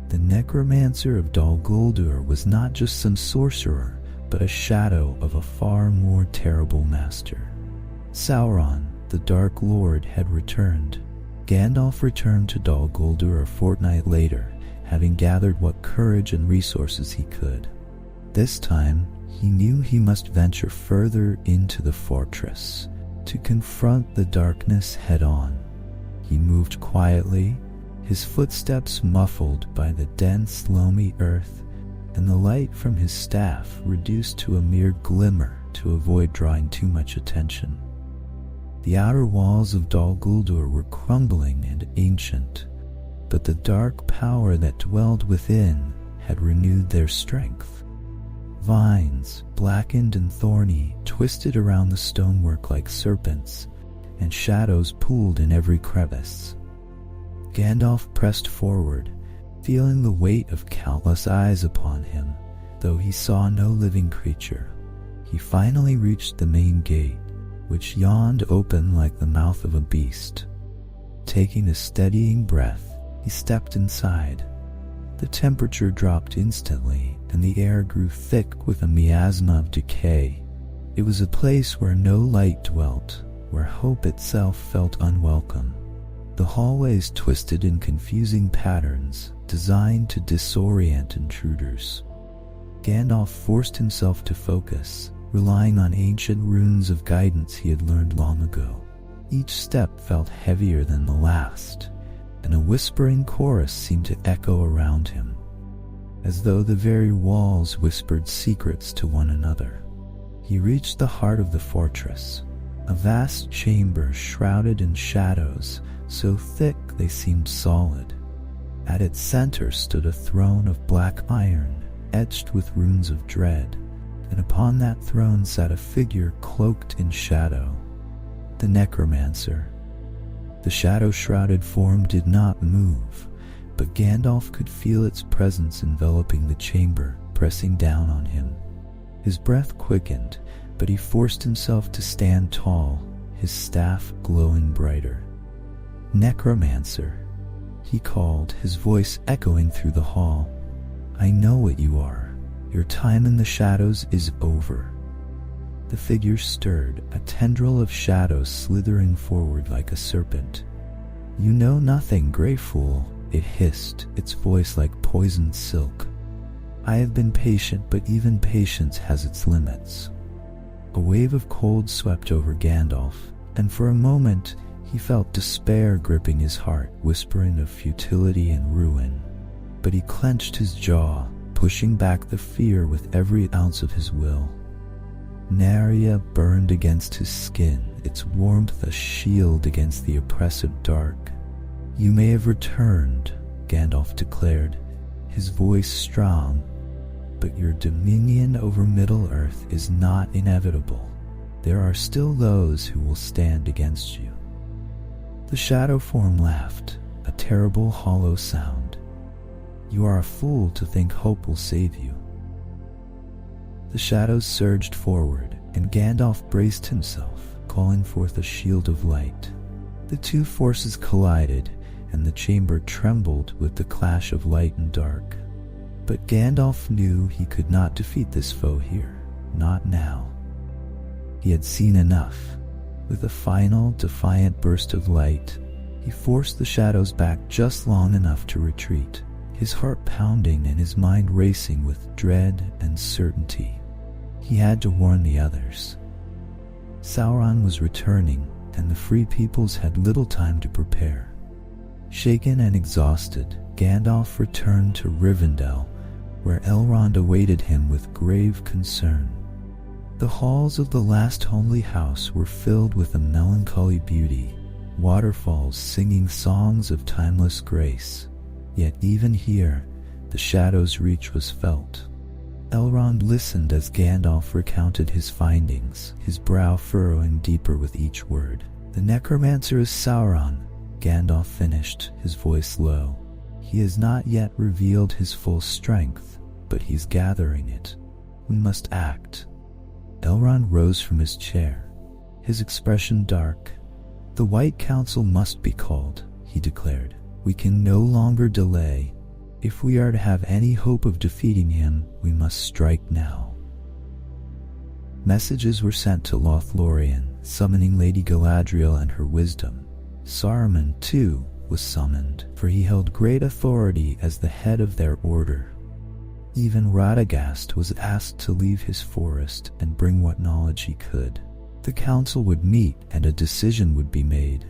The necromancer of Dol Guldur was not just some sorcerer, but a shadow of a far more terrible master. Sauron, the Dark Lord, had returned. Gandalf returned to Dol Guldur a fortnight later, having gathered what courage and resources he could. This time, he knew he must venture further into the fortress, to confront the darkness head-on. He moved quietly, his footsteps muffled by the dense, loamy earth, and the light from his staff reduced to a mere glimmer to avoid drawing too much attention. The outer walls of Dol Guldur were crumbling and ancient, but the dark power that dwelled within had renewed their strength. Vines, blackened and thorny, twisted around the stonework like serpents, and shadows pooled in every crevice. Gandalf pressed forward, feeling the weight of countless eyes upon him, though he saw no living creature. He finally reached the main gate, which yawned open like the mouth of a beast. Taking a steadying breath, he stepped inside. The temperature dropped instantly, and the air grew thick with a miasma of decay. It was a place where no light dwelt, where hope itself felt unwelcome. The hallways twisted in confusing patterns, designed to disorient intruders. Gandalf forced himself to focus, relying on ancient runes of guidance he had learned long ago. Each step felt heavier than the last, and a whispering chorus seemed to echo around him, as though the very walls whispered secrets to one another. He reached the heart of the fortress, a vast chamber shrouded in shadows so thick they seemed solid. At its center stood a throne of black iron, etched with runes of dread, and upon that throne sat a figure cloaked in shadow, the necromancer. The shadow-shrouded form did not move, but Gandalf could feel its presence enveloping the chamber, pressing down on him. His breath quickened, but he forced himself to stand tall, his staff glowing brighter. "Necromancer," he called, his voice echoing through the hall. "I know what you are. Your time in the shadows is over." The figure stirred, a tendril of shadow slithering forward like a serpent. "You know nothing, Grey Fool," it hissed, its voice like poisoned silk. "I have been patient, but even patience has its limits." A wave of cold swept over Gandalf, and for a moment he felt despair gripping his heart, whispering of futility and ruin. But he clenched his jaw, pushing back the fear with every ounce of his will. Narria burned against his skin, its warmth a shield against the oppressive dark. "You may have returned," Gandalf declared, his voice strong, "but your dominion over Middle-earth is not inevitable. There are still those who will stand against you." The shadow form laughed, a terrible hollow sound. "You are a fool to think hope will save you." The shadows surged forward, and Gandalf braced himself, calling forth a shield of light. The two forces collided, and the chamber trembled with the clash of light and dark. But Gandalf knew he could not defeat this foe here, not now. He had seen enough. With a final, defiant burst of light, he forced the shadows back just long enough to retreat, his heart pounding and his mind racing with dread and certainty. He had to warn the others. Sauron was returning, and the Free Peoples had little time to prepare. Shaken and exhausted, Gandalf returned to Rivendell, where Elrond awaited him with grave concern. The halls of the last homely house were filled with a melancholy beauty, waterfalls singing songs of timeless grace. Yet even here, the shadow's reach was felt. Elrond listened as Gandalf recounted his findings, his brow furrowing deeper with each word. "The necromancer is Sauron," Gandalf finished, his voice low. "He has not yet revealed his full strength, but he's gathering it. We must act." Elrond rose from his chair, his expression dark. "The White Council must be called," he declared. "We can no longer delay. If we are to have any hope of defeating him, we must strike now." Messages were sent to Lothlorien, summoning Lady Galadriel and her wisdom. Saruman, too, was summoned, for he held great authority as the head of their order. Even Radagast was asked to leave his forest and bring what knowledge he could. The council would meet and a decision would be made.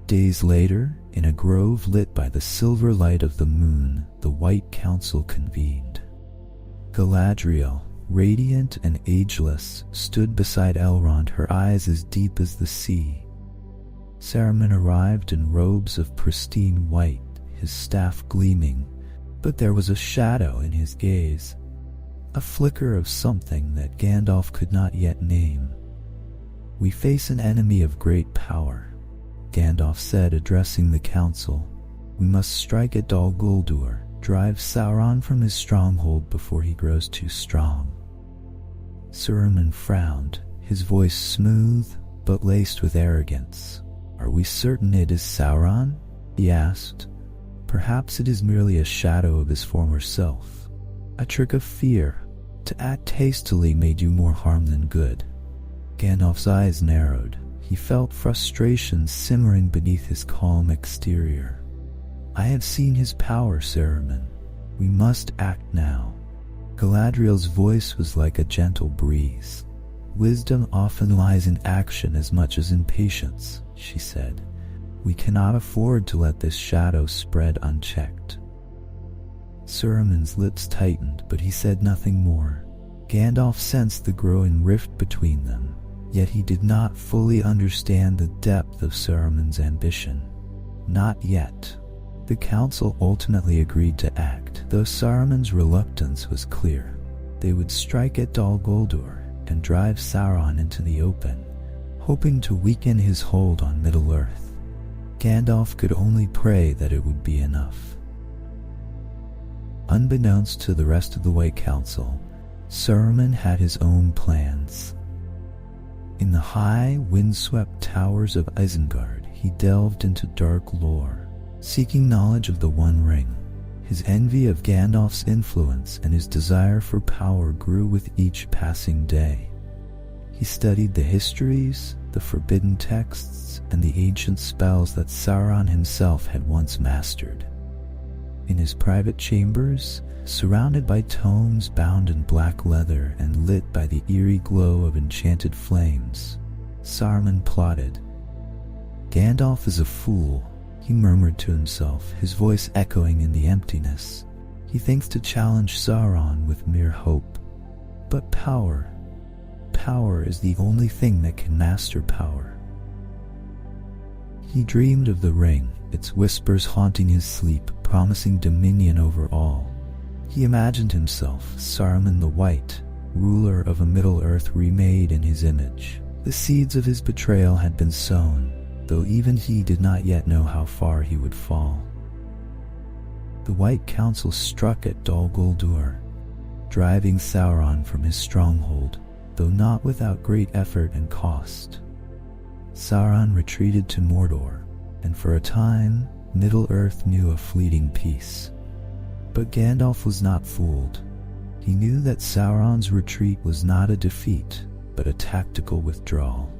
Days later, in a grove lit by the silver light of the moon, the White Council convened. Galadriel, radiant and ageless, stood beside Elrond, her eyes as deep as the sea. Saruman arrived in robes of pristine white, his staff gleaming, but there was a shadow in his gaze, a flicker of something that Gandalf could not yet name. "We face an enemy of great power," Gandalf said, addressing the council. "We must strike at Dol Guldur, drive Sauron from his stronghold before he grows too strong." Saruman frowned, his voice smooth but laced with arrogance. "Are we certain it is Sauron?" he asked. "Perhaps it is merely a shadow of his former self, a trick of fear. To act hastily may do more harm than good." Gandalf's eyes narrowed. He felt frustration simmering beneath his calm exterior. "I have seen his power, Saruman. We must act now." Galadriel's voice was like a gentle breeze. Wisdom often lies in action as much as in patience, she said. We cannot afford to let this shadow spread unchecked. Saruman's lips tightened, but he said nothing more. Gandalf sensed the growing rift between them, yet he did not fully understand the depth of Saruman's ambition. Not yet. The council ultimately agreed to act, though Saruman's reluctance was clear. They would strike at Dol Guldur and drive Sauron into the open, hoping to weaken his hold on Middle-earth. Gandalf could only pray that it would be enough. Unbeknownst to the rest of the White Council, Saruman had his own plans. In the high, windswept towers of Isengard, he delved into dark lore, seeking knowledge of the One Ring. His envy of Gandalf's influence and his desire for power grew with each passing day. He studied the histories, the forbidden texts, and the ancient spells that Sauron himself had once mastered. In his private chambers, surrounded by tomes bound in black leather and lit by the eerie glow of enchanted flames, Saruman plotted. Gandalf is a fool, he murmured to himself, his voice echoing in the emptiness. He thinks to challenge Sauron with mere hope. But power is the only thing that can master power. He dreamed of the ring, its whispers haunting his sleep, promising dominion over all. He imagined himself, Saruman the White, ruler of a Middle-earth remade in his image. The seeds of his betrayal had been sown, though even he did not yet know how far he would fall. The White Council struck at Dol Guldur, driving Sauron from his stronghold, though not without great effort and cost. Sauron retreated to Mordor, and for a time, Middle-earth knew a fleeting peace. But Gandalf was not fooled. He knew that Sauron's retreat was not a defeat, but a tactical withdrawal.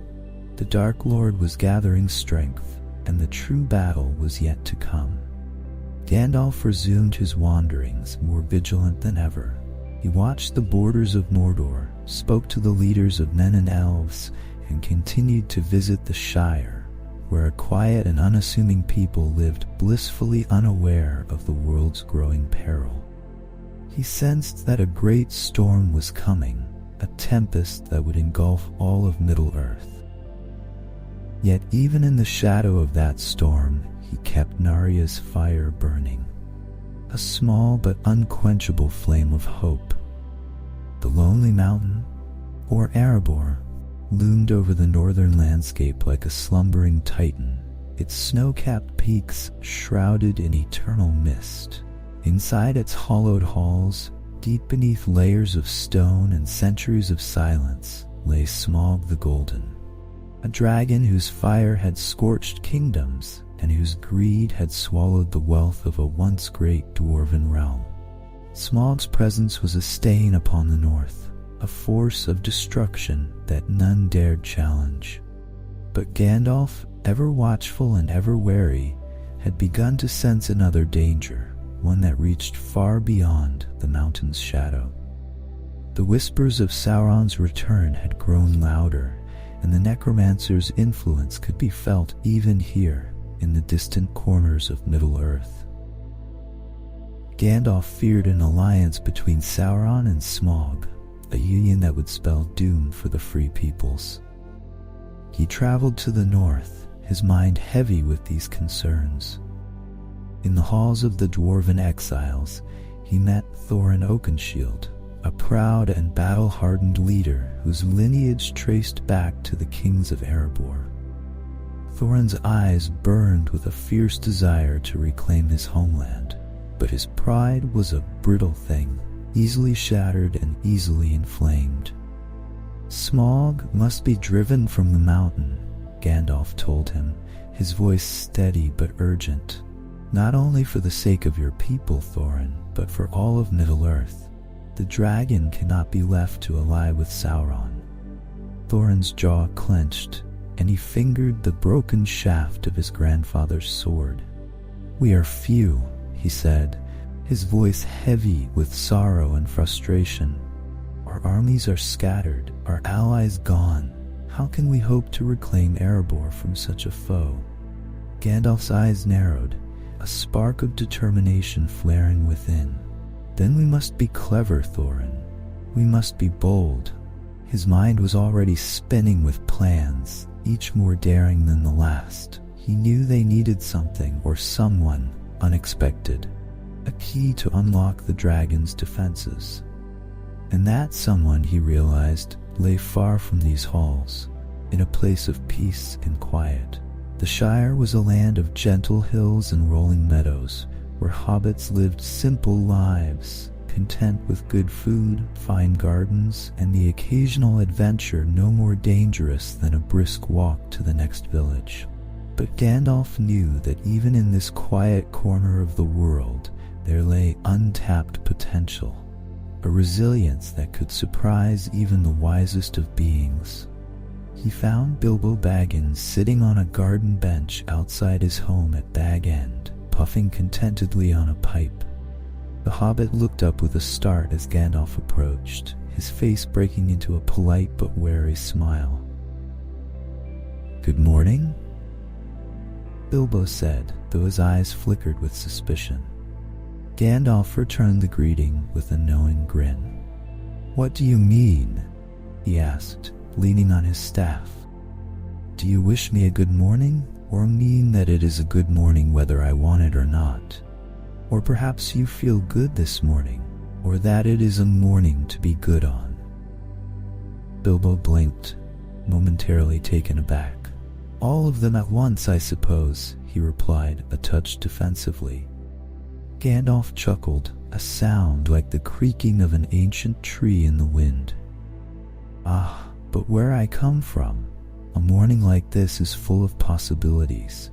The Dark Lord was gathering strength, and the true battle was yet to come. Gandalf resumed his wanderings, more vigilant than ever. He watched the borders of Mordor, spoke to the leaders of men and elves, and continued to visit the Shire, where a quiet and unassuming people lived blissfully unaware of the world's growing peril. He sensed that a great storm was coming, a tempest that would engulf all of Middle-earth. Yet even in the shadow of that storm, he kept Narya's fire burning, a small but unquenchable flame of hope. The Lonely Mountain, or Erebor, loomed over the northern landscape like a slumbering titan, its snow-capped peaks shrouded in eternal mist. Inside its hollowed halls, deep beneath layers of stone and centuries of silence, lay Smaug the Golden, a dragon whose fire had scorched kingdoms and whose greed had swallowed the wealth of a once great dwarven realm. Smaug's presence was a stain upon the north, a force of destruction that none dared challenge. But Gandalf, ever watchful and ever wary, had begun to sense another danger, one that reached far beyond the mountain's shadow. The whispers of Sauron's return had grown louder, and the necromancer's influence could be felt even here in the distant corners of Middle-earth. Gandalf feared an alliance between Sauron and Smaug, a union that would spell doom for the free peoples. He traveled to the north, his mind heavy with these concerns. In the halls of the dwarven exiles, he met Thorin Oakenshield, a proud and battle-hardened leader whose lineage traced back to the kings of Erebor. Thorin's eyes burned with a fierce desire to reclaim his homeland, but his pride was a brittle thing, easily shattered and easily inflamed. Smaug must be driven from the mountain, Gandalf told him, his voice steady but urgent. Not only for the sake of your people, Thorin, but for all of Middle-earth. The dragon cannot be left to ally with Sauron. Thorin's jaw clenched, and he fingered the broken shaft of his grandfather's sword. We are few, he said, his voice heavy with sorrow and frustration. Our armies are scattered, Our allies gone. How can we hope to reclaim Erebor from such a foe? Gandalf's eyes narrowed, a spark of determination flaring within. Then we must be clever, Thorin. We must be bold. His mind was already spinning with plans, each more daring than the last. He knew they needed something or someone unexpected, a key to unlock the dragon's defenses. And that someone, he realized, lay far from these halls, in a place of peace and quiet. The Shire was a land of gentle hills and rolling meadows, where hobbits lived simple lives, content with good food, fine gardens, and the occasional adventure no more dangerous than a brisk walk to the next village. But Gandalf knew that even in this quiet corner of the world, there lay untapped potential, a resilience that could surprise even the wisest of beings. He found Bilbo Baggins sitting on a garden bench outside his home at Bag End, puffing contentedly on a pipe. The hobbit looked up with a start as Gandalf approached, his face breaking into a polite but wary smile. "Good morning?" Bilbo said, though his eyes flickered with suspicion. Gandalf returned the greeting with a knowing grin. "What do you mean?" he asked, leaning on his staff. "Do you wish me a good morning, or mean that it is a good morning whether I want it or not? Or perhaps you feel good this morning, or that it is a morning to be good on?" Bilbo blinked, momentarily taken aback. "All of them at once, I suppose," he replied, a touch defensively. Gandalf chuckled, a sound like the creaking of an ancient tree in the wind. "Ah, but where I come from, a morning like this is full of possibilities."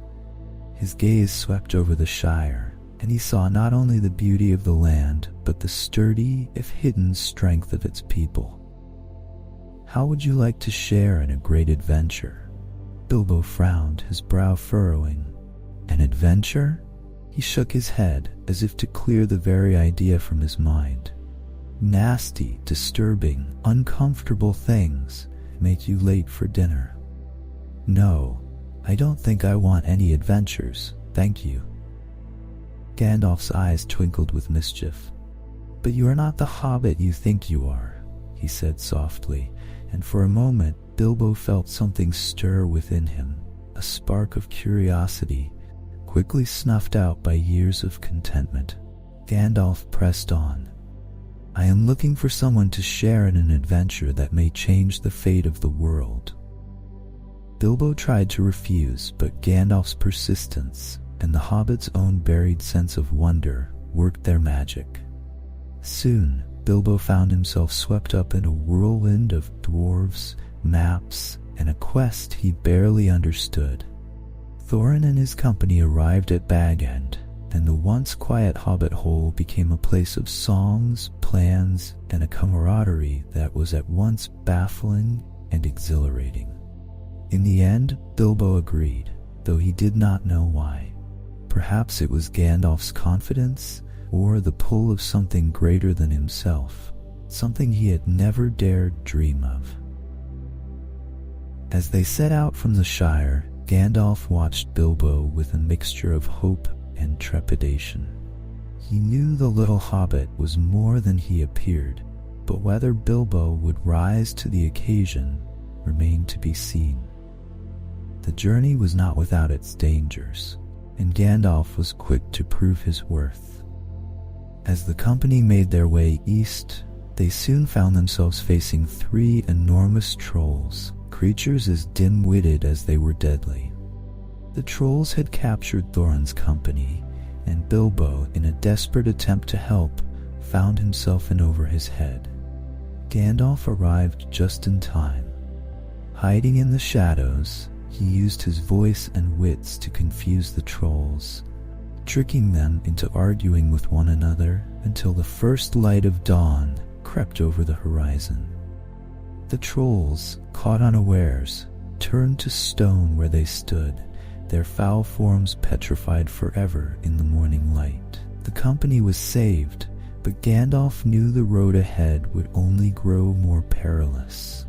His gaze swept over the Shire, and he saw not only the beauty of the land, but the sturdy, if hidden, strength of its people. "How would you like to share in a great adventure?" Bilbo frowned, his brow furrowing. "An adventure?" He shook his head, as if to clear the very idea from his mind. "Nasty, disturbing, uncomfortable things make you late for dinner." "No, I don't think I want any adventures, thank you." Gandalf's eyes twinkled with mischief. "But you are not the hobbit you think you are," he said softly, and for a moment Bilbo felt something stir within him, a spark of curiosity, quickly snuffed out by years of contentment. Gandalf pressed on. "I am looking for someone to share in an adventure that may change the fate of the world." Bilbo tried to refuse, but Gandalf's persistence and the hobbit's own buried sense of wonder worked their magic. Soon, Bilbo found himself swept up in a whirlwind of dwarves, maps, and a quest he barely understood. Thorin and his company arrived at Bag End, and the once quiet hobbit hole became a place of songs, plans, and a camaraderie that was at once baffling and exhilarating. In the end, Bilbo agreed, though he did not know why. Perhaps it was Gandalf's confidence, or the pull of something greater than himself, something he had never dared dream of. As they set out from the Shire, Gandalf watched Bilbo with a mixture of hope and trepidation. He knew the little hobbit was more than he appeared, but whether Bilbo would rise to the occasion remained to be seen. The journey was not without its dangers, and Gandalf was quick to prove his worth. As the company made their way east, they soon found themselves facing 3 enormous trolls, creatures as dim-witted as they were deadly. The trolls had captured Thorin's company, and Bilbo, in a desperate attempt to help, found himself in over his head. Gandalf arrived just in time. Hiding in the shadows, he used his voice and wits to confuse the trolls, tricking them into arguing with one another until the first light of dawn crept over the horizon. The trolls, caught unawares, turned to stone where they stood, their foul forms petrified forever in the morning light. The company was saved, but Gandalf knew the road ahead would only grow more perilous.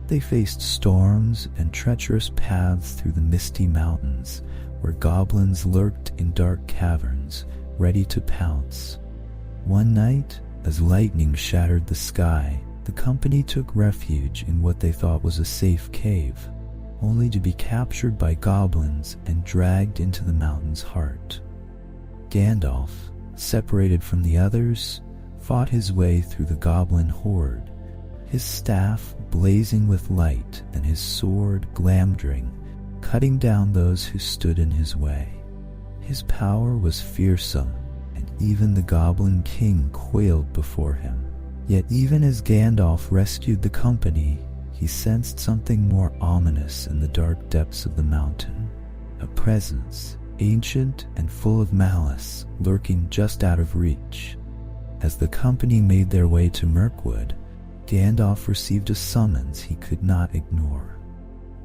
They faced storms and treacherous paths through the misty mountains, where goblins lurked in dark caverns, ready to pounce. One night, as lightning shattered the sky, the company took refuge in what they thought was a safe cave, only to be captured by goblins and dragged into the mountain's heart. Gandalf, separated from the others, fought his way through the goblin horde, his staff blazing with light and his sword glamdring, cutting down those who stood in his way. His power was fearsome, and even the Goblin King quailed before him. Yet even as Gandalf rescued the company, he sensed something more ominous in the dark depths of the mountain. A presence, ancient and full of malice, lurking just out of reach. As the company made their way to Mirkwood, Gandalf received a summons he could not ignore.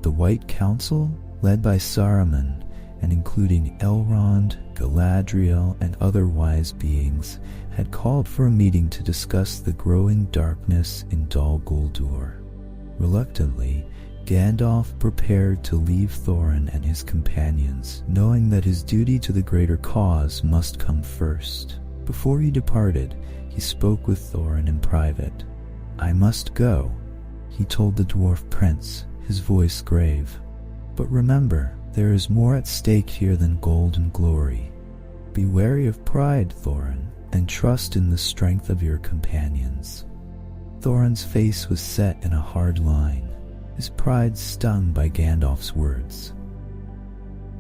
The White Council, led by Saruman, and including Elrond, Galadriel, and other wise beings, had called for a meeting to discuss the growing darkness in Dol Guldur. Reluctantly, Gandalf prepared to leave Thorin and his companions, knowing that his duty to the greater cause must come first. Before he departed, he spoke with Thorin in private. "I must go," he told the dwarf prince, his voice grave. "But remember, there is more at stake here than gold and glory. Be wary of pride, Thorin, and trust in the strength of your companions." Thorin's face was set in a hard line, his pride stung by Gandalf's words.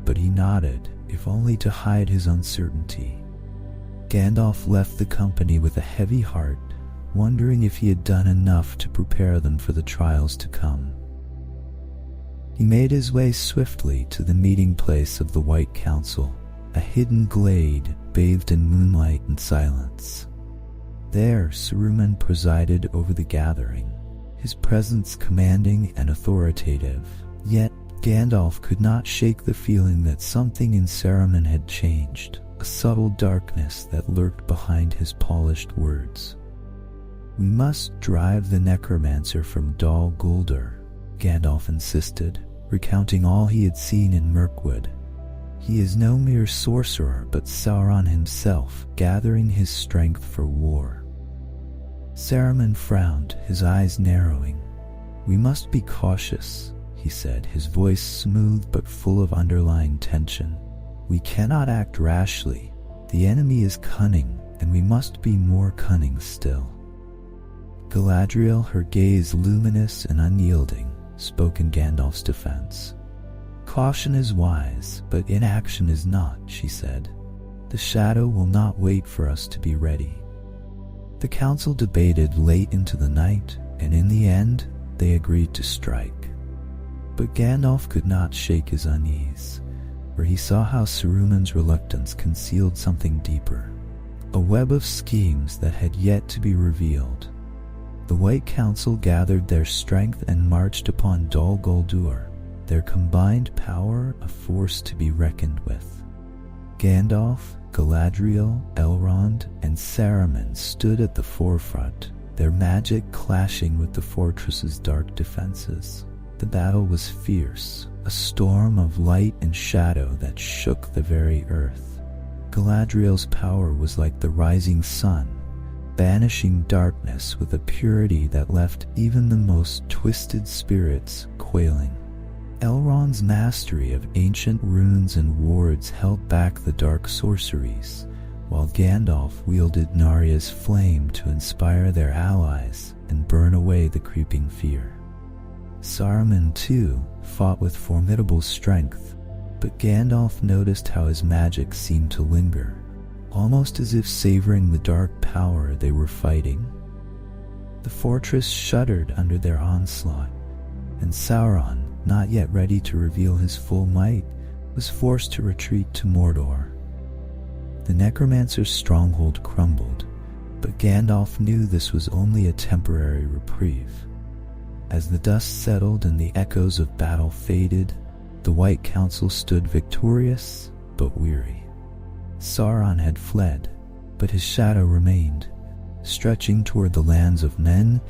But he nodded, if only to hide his uncertainty. Gandalf left the company with a heavy heart, wondering if he had done enough to prepare them for the trials to come. He made his way swiftly to the meeting place of the White Council, a hidden glade bathed in moonlight and silence. There, Saruman presided over the gathering, his presence commanding and authoritative. Yet, Gandalf could not shake the feeling that something in Saruman had changed, a subtle darkness that lurked behind his polished words. "We must drive the necromancer from Dol Guldur," Gandalf insisted, recounting all he had seen in Mirkwood. "He is no mere sorcerer, but Sauron himself, gathering his strength for war." Saruman frowned, his eyes narrowing. "We must be cautious," he said, his voice smooth but full of underlying tension. "We cannot act rashly. The enemy is cunning, and we must be more cunning still." Galadriel, her gaze luminous and unyielding, spoke in Gandalf's defense. "Caution is wise, but inaction is not," she said. "The shadow will not wait for us to be ready." The council debated late into the night, and in the end, they agreed to strike. But Gandalf could not shake his unease, for he saw how Saruman's reluctance concealed something deeper, a web of schemes that had yet to be revealed. The White Council gathered their strength and marched upon Dol Guldur, their combined power a force to be reckoned with. Gandalf, Galadriel, Elrond, and Saruman stood at the forefront, their magic clashing with the fortress's dark defenses. The battle was fierce, a storm of light and shadow that shook the very earth. Galadriel's power was like the rising sun, banishing darkness with a purity that left even the most twisted spirits quailing. Elrond's mastery of ancient runes and wards held back the dark sorceries, while Gandalf wielded Narya's flame to inspire their allies and burn away the creeping fear. Saruman, too, fought with formidable strength, but Gandalf noticed how his magic seemed to linger, almost as if savoring the dark power they were fighting. The fortress shuddered under their onslaught, and Sauron, not yet ready to reveal his full might, was forced to retreat to Mordor. The necromancer's stronghold crumbled, but Gandalf knew this was only a temporary reprieve. As the dust settled and the echoes of battle faded, the White Council stood victorious but weary. Sauron had fled, but his shadow remained, stretching toward the lands of men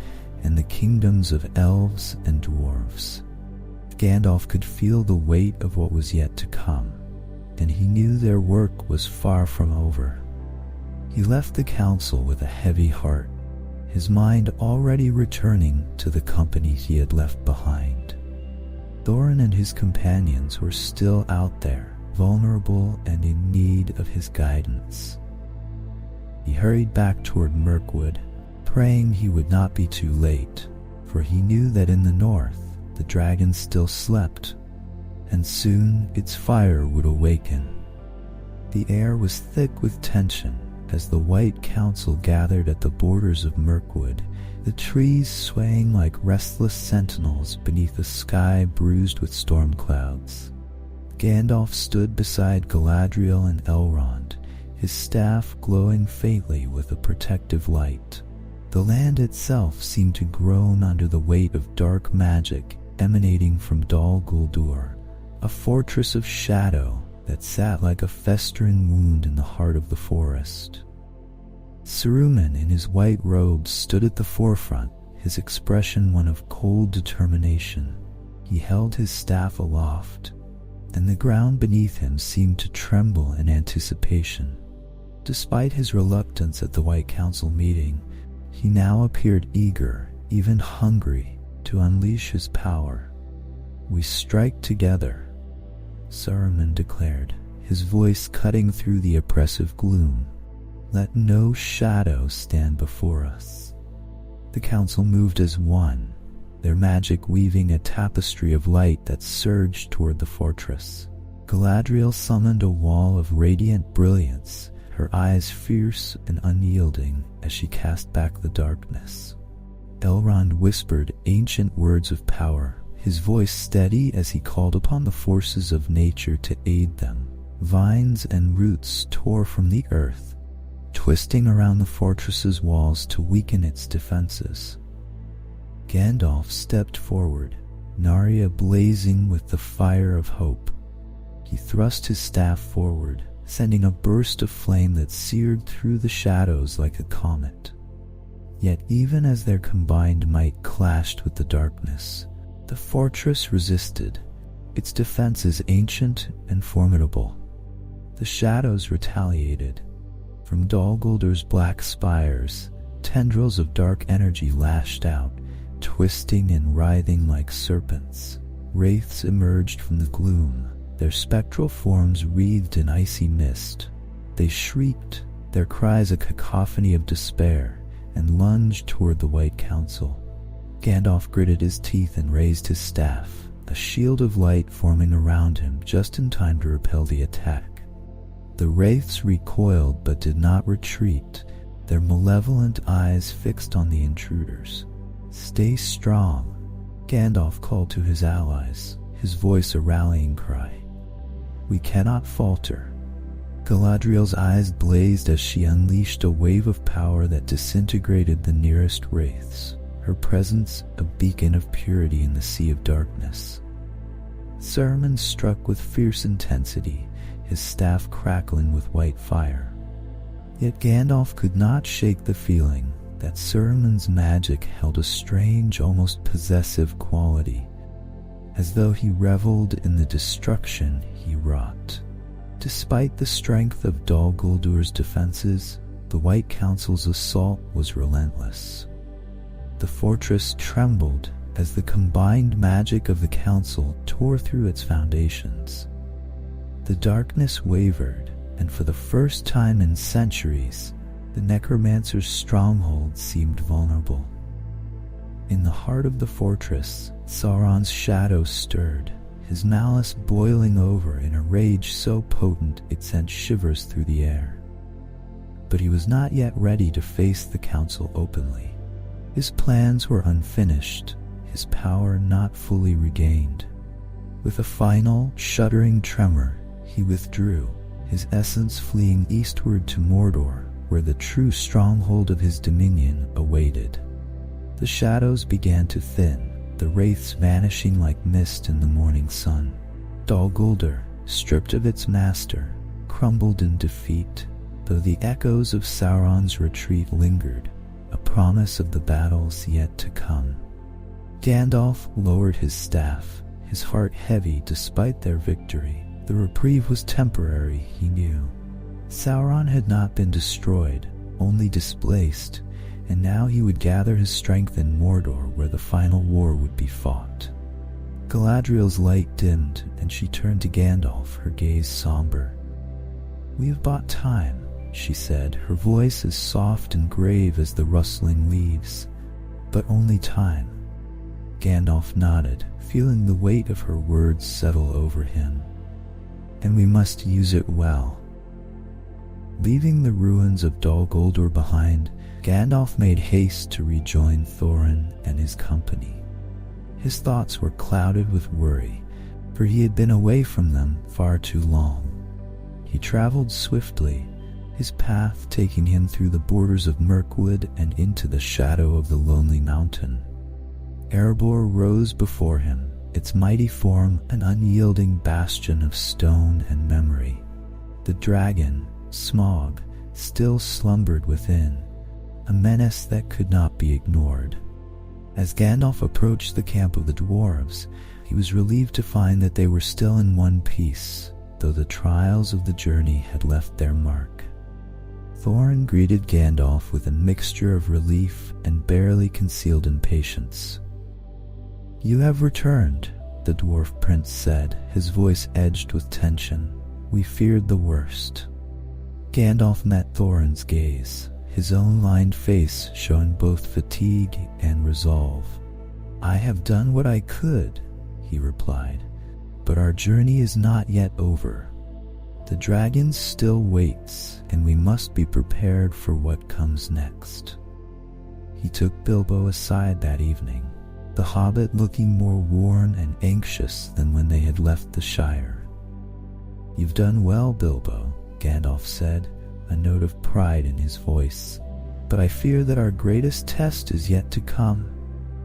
and the kingdoms of elves and dwarves. Gandalf could feel the weight of what was yet to come, and he knew their work was far from over. He left the council with a heavy heart, his mind already returning to the company he had left behind. Thorin and his companions were still out there, vulnerable and in need of his guidance. He hurried back toward Mirkwood, praying he would not be too late, for he knew that in the north the dragon still slept, and soon its fire would awaken. The air was thick with tension as the White Council gathered at the borders of Mirkwood, the trees swaying like restless sentinels beneath a sky bruised with storm clouds. Gandalf stood beside Galadriel and Elrond, his staff glowing faintly with a protective light. The land itself seemed to groan under the weight of dark magic emanating from Dol Guldur, a fortress of shadow that sat like a festering wound in the heart of the forest. Saruman in his white robes stood at the forefront, his expression one of cold determination. He held his staff aloft, and the ground beneath him seemed to tremble in anticipation. Despite his reluctance at the White Council meeting, he now appeared eager, even hungry, to unleash his power. "We strike together," Saruman declared, his voice cutting through the oppressive gloom. "Let no shadow stand before us." The council moved as one, their magic weaving a tapestry of light that surged toward the fortress. Galadriel summoned a wall of radiant brilliance, her eyes fierce and unyielding as she cast back the darkness. Elrond whispered ancient words of power, his voice steady as he called upon the forces of nature to aid them. Vines and roots tore from the earth, twisting around the fortress's walls to weaken its defenses. Gandalf stepped forward, Narya blazing with the fire of hope. He thrust his staff forward, sending a burst of flame that seared through the shadows like a comet. Yet even as their combined might clashed with the darkness, the fortress resisted, its defenses ancient and formidable. The shadows retaliated. From Dol Guldur's black spires, tendrils of dark energy lashed out, twisting and writhing like serpents. Wraiths emerged from the gloom, their spectral forms wreathed in icy mist. They shrieked, their cries a cacophony of despair, and lunged toward the White Council. Gandalf gritted his teeth and raised his staff, a shield of light forming around him just in time to repel the attack. The wraiths recoiled but did not retreat, their malevolent eyes fixed on the intruders. "Stay strong," Gandalf called to his allies, his voice a rallying cry. "We cannot falter." Galadriel's eyes blazed as she unleashed a wave of power that disintegrated the nearest wraiths, her presence a beacon of purity in the sea of darkness. Saruman struck with fierce intensity, his staff crackling with white fire. Yet Gandalf could not shake the feeling that Saruman's magic held a strange, almost possessive quality, as though he reveled in the destruction he wrought. Despite the strength of Dol Guldur's defenses, the White Council's assault was relentless. The fortress trembled as the combined magic of the council tore through its foundations. The darkness wavered, and for the first time in centuries, the necromancer's stronghold seemed vulnerable. In the heart of the fortress, Sauron's shadow stirred, his malice boiling over in a rage so potent it sent shivers through the air. But he was not yet ready to face the council openly. His plans were unfinished, his power not fully regained. With a final, shuddering tremor, he withdrew, his essence fleeing eastward to Mordor, where the true stronghold of his dominion awaited. The shadows began to thin, the wraiths vanishing like mist in the morning sun. Dol Guldur, stripped of its master, crumbled in defeat, though the echoes of Sauron's retreat lingered, a promise of the battles yet to come. Gandalf lowered his staff, his heart heavy despite their victory. The reprieve was temporary, he knew. Sauron had not been destroyed, only displaced, and now he would gather his strength in Mordor where the final war would be fought. Galadriel's light dimmed, and she turned to Gandalf, her gaze somber. "We have bought time," she said, her voice as soft and grave as the rustling leaves. "But only time." Gandalf nodded, feeling the weight of her words settle over him. "And we must use it well." Leaving the ruins of Dol Guldur behind, Gandalf made haste to rejoin Thorin and his company. His thoughts were clouded with worry, for he had been away from them far too long. He traveled swiftly, his path taking him through the borders of Mirkwood and into the shadow of the Lonely Mountain. Erebor rose before him, its mighty form an unyielding bastion of stone and memory. The dragon, Smaug, still slumbered within, a menace that could not be ignored. As Gandalf approached the camp of the dwarves, he was relieved to find that they were still in one piece, though the trials of the journey had left their mark. Thorin greeted Gandalf with a mixture of relief and barely concealed impatience. "You have returned," the dwarf prince said, his voice edged with tension. "We feared the worst." Gandalf met Thorin's gaze, his own lined face showing both fatigue and resolve. "I have done what I could," he replied, "but our journey is not yet over. The dragon still waits, and we must be prepared for what comes next." He took Bilbo aside that evening, the hobbit looking more worn and anxious than when they had left the Shire. "You've done well, Bilbo," Gandalf said, a note of pride in his voice. "But I fear that our greatest test is yet to come.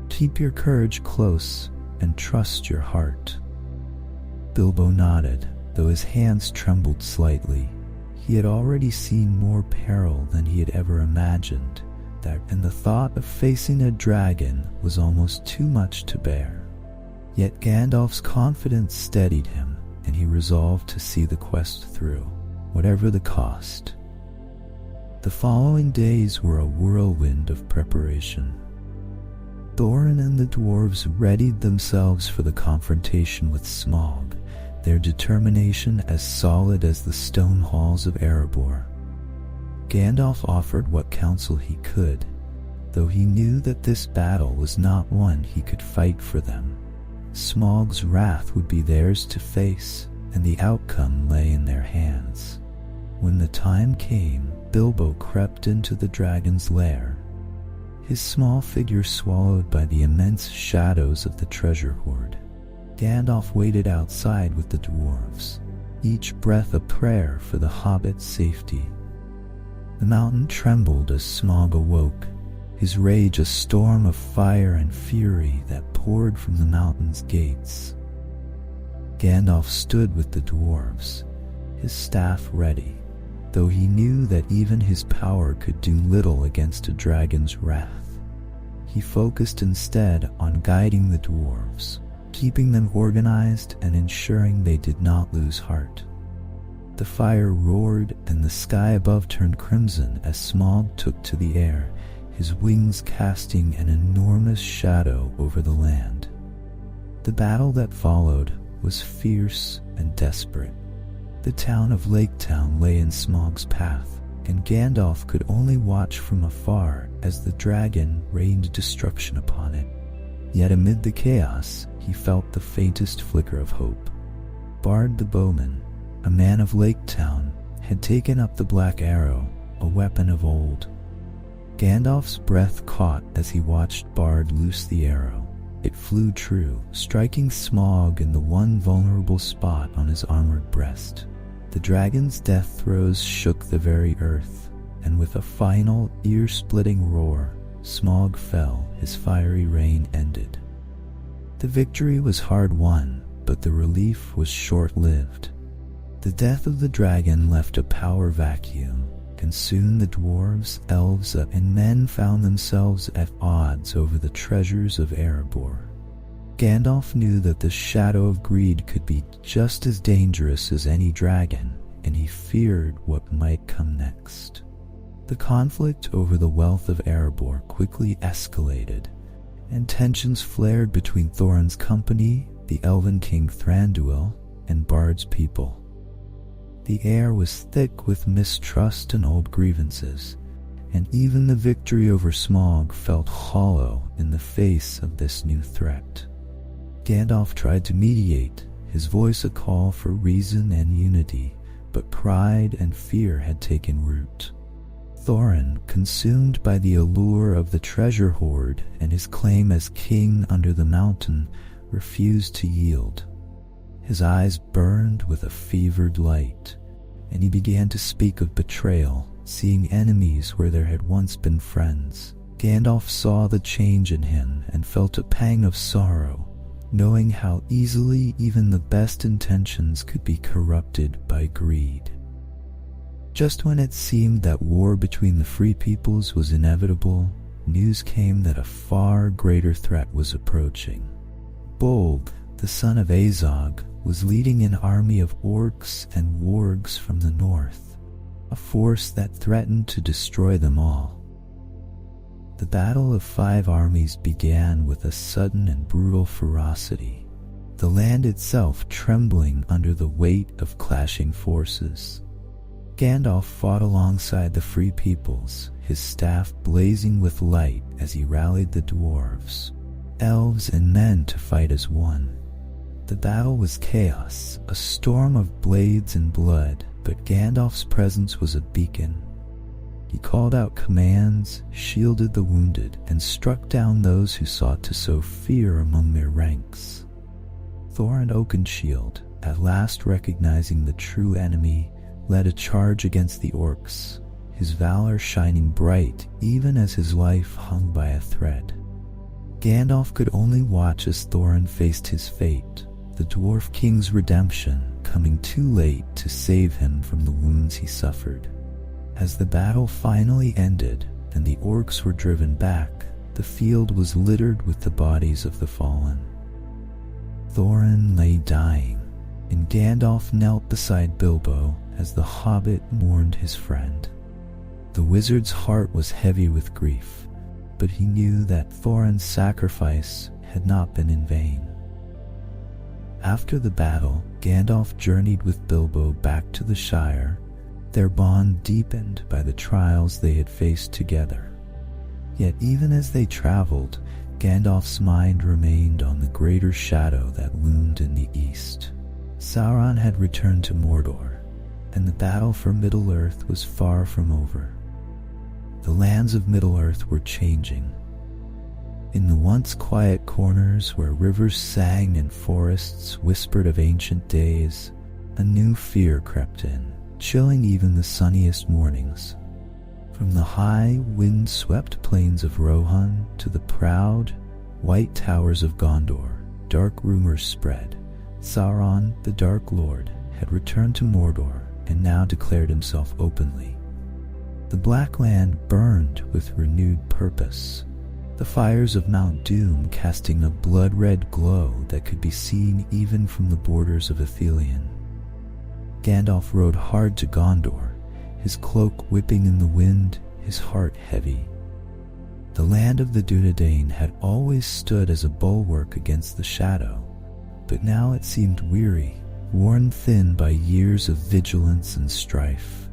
Keep your courage close and trust your heart." Bilbo nodded, though his hands trembled slightly. He had already seen more peril than he had ever imagined, and the thought of facing a dragon was almost too much to bear. Yet Gandalf's confidence steadied him, and he resolved to see the quest through, whatever the cost. The following days were a whirlwind of preparation. Thorin and the dwarves readied themselves for the confrontation with Smaug, their determination as solid as the stone halls of Erebor. Gandalf offered what counsel he could, though he knew that this battle was not one he could fight for them. Smaug's wrath would be theirs to face, and the outcome lay in their hands. When the time came, Bilbo crept into the dragon's lair, his small figure swallowed by the immense shadows of the treasure hoard. Gandalf waited outside with the dwarves, each breath a prayer for the hobbit's safety. The mountain trembled as Smaug awoke, his rage a storm of fire and fury that poured from the mountain's gates. Gandalf stood with the dwarves, his staff ready, though he knew that even his power could do little against a dragon's wrath. He focused instead on guiding the dwarves, keeping them organized and ensuring they did not lose heart. The fire roared and the sky above turned crimson as Smaug took to the air, his wings casting an enormous shadow over the land. The battle that followed was fierce and desperate. The town of Lake Town lay in Smaug's path, and Gandalf could only watch from afar as the dragon rained destruction upon it. Yet amid the chaos, he felt the faintest flicker of hope. Bard the bowman, a man of Lake Town, had taken up the black arrow, a weapon of old. Gandalf's breath caught as he watched Bard loose the arrow. It flew true, striking Smaug in the one vulnerable spot on his armored breast. The dragon's death throes shook the very earth, and with a final, ear-splitting roar, Smaug fell, his fiery reign ended. The victory was hard won, but the relief was short-lived. The death of the dragon left a power vacuum, and soon the dwarves, elves, and men found themselves at odds over the treasures of Erebor. Gandalf knew that the shadow of greed could be just as dangerous as any dragon, and he feared what might come next. The conflict over the wealth of Erebor quickly escalated, and tensions flared between Thorin's company, the elven king Thranduil, and Bard's people. The air was thick with mistrust and old grievances, and even the victory over Smaug felt hollow in the face of this new threat. Gandalf tried to mediate, his voice a call for reason and unity, but pride and fear had taken root. Thorin, consumed by the allure of the treasure hoard and his claim as king under the mountain, refused to yield. His eyes burned with a fevered light, and he began to speak of betrayal, seeing enemies where there had once been friends. Gandalf saw the change in him and felt a pang of sorrow, knowing how easily even the best intentions could be corrupted by greed. Just when it seemed that war between the Free Peoples was inevitable, news came that a far greater threat was approaching. Bolg, the son of Azog, was leading an army of orcs and wargs from the north, a force that threatened to destroy them all. The Battle of Five Armies began with a sudden and brutal ferocity, the land itself trembling under the weight of clashing forces. Gandalf fought alongside the Free Peoples, his staff blazing with light as he rallied the dwarves, elves, and men to fight as one. The battle was chaos, a storm of blades and blood, but Gandalf's presence was a beacon. He called out commands, shielded the wounded, and struck down those who sought to sow fear among their ranks. Thorin Oakenshield, at last recognizing the true enemy, led a charge against the orcs, his valor shining bright even as his life hung by a thread. Gandalf could only watch as Thorin faced his fate, the Dwarf King's redemption coming too late to save him from the wounds he suffered. As the battle finally ended and the orcs were driven back, the field was littered with the bodies of the fallen. Thorin lay dying, and Gandalf knelt beside Bilbo as the hobbit mourned his friend. The wizard's heart was heavy with grief, but he knew that Thorin's sacrifice had not been in vain. After the battle, Gandalf journeyed with Bilbo back to the Shire, their bond deepened by the trials they had faced together. Yet even as they traveled, Gandalf's mind remained on the greater shadow that loomed in the east. Sauron had returned to Mordor, and the battle for Middle-earth was far from over. The lands of Middle-earth were changing. In the once quiet corners where rivers sang and forests whispered of ancient days, a new fear crept in, chilling even the sunniest mornings. From the high, wind-swept plains of Rohan to the proud, white towers of Gondor, dark rumors spread. Sauron, the Dark Lord, had returned to Mordor and now declared himself openly. The Black Land burned with renewed purpose, the fires of Mount Doom casting a blood-red glow that could be seen even from the borders of Ithilien. Gandalf rode hard to Gondor, his cloak whipping in the wind, his heart heavy. The land of the Dunedain had always stood as a bulwark against the shadow, but now it seemed weary, worn thin by years of vigilance and strife.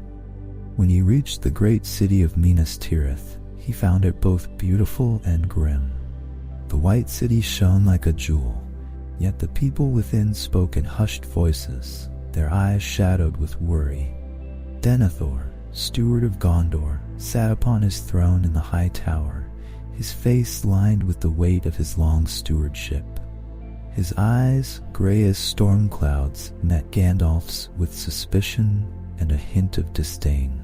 When he reached the great city of Minas Tirith, he found it both beautiful and grim. The white city shone like a jewel, yet the people within spoke in hushed voices, their eyes shadowed with worry. Denethor, steward of Gondor, sat upon his throne in the high tower, his face lined with the weight of his long stewardship. His eyes, gray as storm clouds, met Gandalf's with suspicion and a hint of disdain.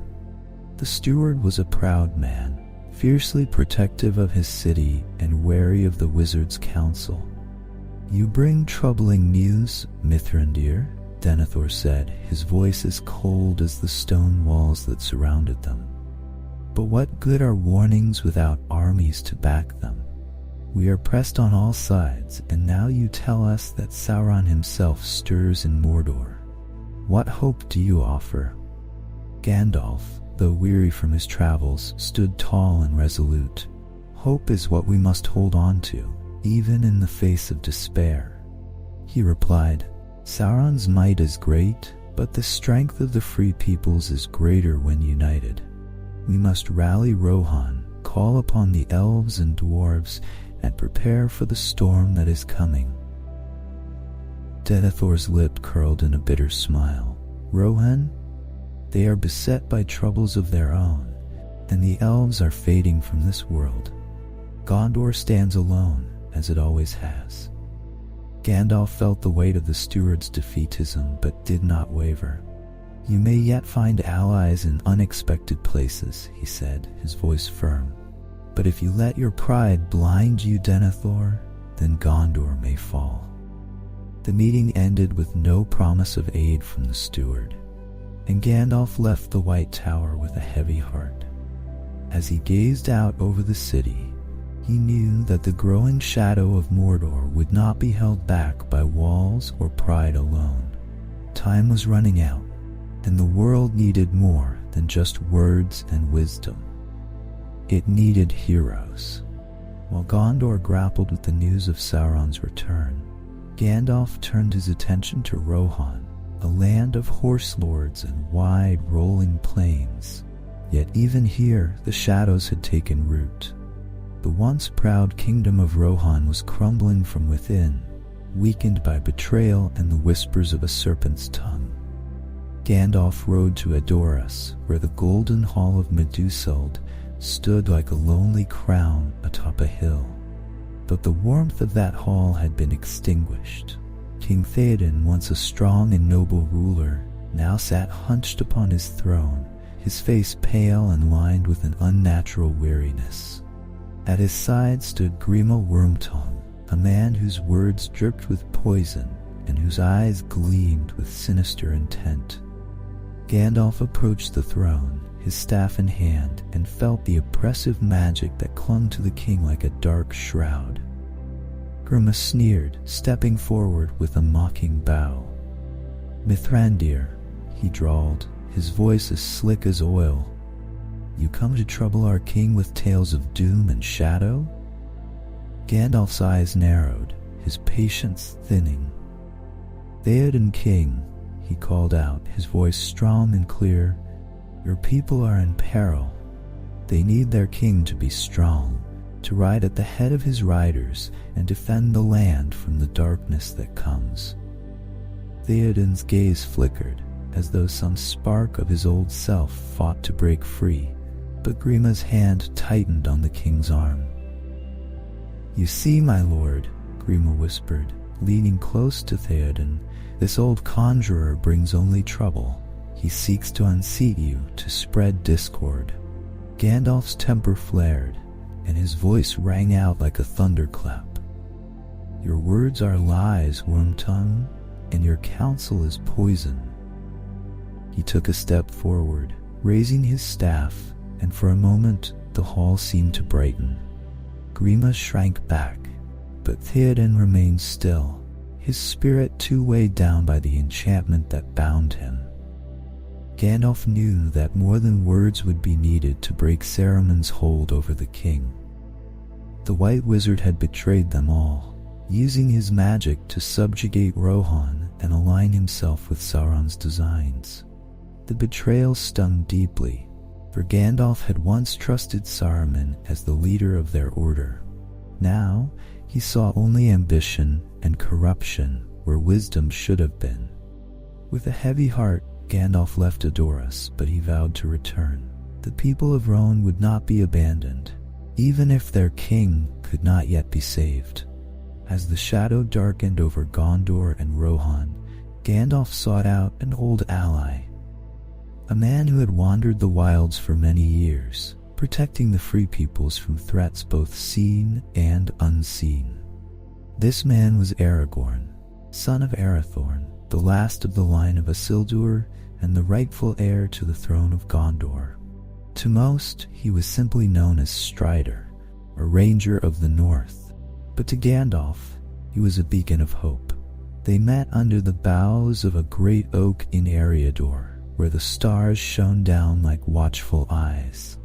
The steward was a proud man, fiercely protective of his city and wary of the wizard's counsel. "You bring troubling news, Mithrandir," Denethor said, his voice as cold as the stone walls that surrounded them. "But what good are warnings without armies to back them? We are pressed on all sides, and now you tell us that Sauron himself stirs in Mordor. What hope do you offer?" Gandalf, though weary from his travels, stood tall and resolute. "Hope is what we must hold on to, even in the face of despair." He replied, "Sauron's might is great, but the strength of the free peoples is greater when united. We must rally Rohan, call upon the elves and dwarves, and prepare for the storm that is coming." Denethor's lip curled in a bitter smile. "Rohan? They are beset by troubles of their own, and the elves are fading from this world. Gondor stands alone, as it always has." Gandalf felt the weight of the steward's defeatism, but did not waver. "You may yet find allies in unexpected places," he said, his voice firm. "But if you let your pride blind you, Denethor, then Gondor may fall." The meeting ended with no promise of aid from the steward, and Gandalf left the White Tower with a heavy heart. As he gazed out over the city, he knew that the growing shadow of Mordor would not be held back by walls or pride alone. Time was running out, and the world needed more than just words and wisdom. It needed heroes. While Gondor grappled with the news of Sauron's return, Gandalf turned his attention to Rohan, a land of horse lords and wide rolling plains. Yet even here the shadows had taken root. The once proud kingdom of Rohan was crumbling from within, weakened by betrayal and the whispers of a serpent's tongue. Gandalf rode to Edoras, where the golden hall of Meduseld stood like a lonely crown atop a hill. But the warmth of that hall had been extinguished. King Theoden, once a strong and noble ruler, now sat hunched upon his throne, his face pale and lined with an unnatural weariness. At his side stood Grima Wormtongue, a man whose words dripped with poison and whose eyes gleamed with sinister intent. Gandalf approached the throne, his staff in hand, and felt the oppressive magic that clung to the king like a dark shroud. Grima sneered, stepping forward with a mocking bow. "Mithrandir," he drawled, his voice as slick as oil. "You come to trouble our king with tales of doom and shadow?" Gandalf's eyes narrowed, his patience thinning. "Theoden King," he called out, his voice strong and clear, "your people are in peril. They need their king to be strong, to ride at the head of his riders and defend the land from the darkness that comes." Theoden's gaze flickered, as though some spark of his old self fought to break free, but Grima's hand tightened on the king's arm. "You see, my lord," Grima whispered, leaning close to Theoden, "this old conjurer brings only trouble. He seeks to unseat you, to spread discord." Gandalf's temper flared, and his voice rang out like a thunderclap. "Your words are lies, Wormtongue, and your counsel is poison." He took a step forward, raising his staff, and for a moment the hall seemed to brighten. Grima shrank back, but Theoden remained still, his spirit too weighed down by the enchantment that bound him. Gandalf knew that more than words would be needed to break Saruman's hold over the king. The White Wizard had betrayed them all, using his magic to subjugate Rohan and align himself with Sauron's designs. The betrayal stung deeply, for Gandalf had once trusted Saruman as the leader of their order. Now he saw only ambition and corruption where wisdom should have been. With a heavy heart, Gandalf left Edoras, but he vowed to return. The people of Rohan would not be abandoned, even if their king could not yet be saved. As the shadow darkened over Gondor and Rohan, Gandalf sought out an old ally, a man who had wandered the wilds for many years, protecting the free peoples from threats both seen and unseen. This man was Aragorn, son of Arathorn, the last of the line of Isildur and the rightful heir to the throne of Gondor. To most, he was simply known as Strider, a ranger of the north, but to Gandalf, he was a beacon of hope. They met under the boughs of a great oak in Eriador, where the stars shone down like watchful eyes.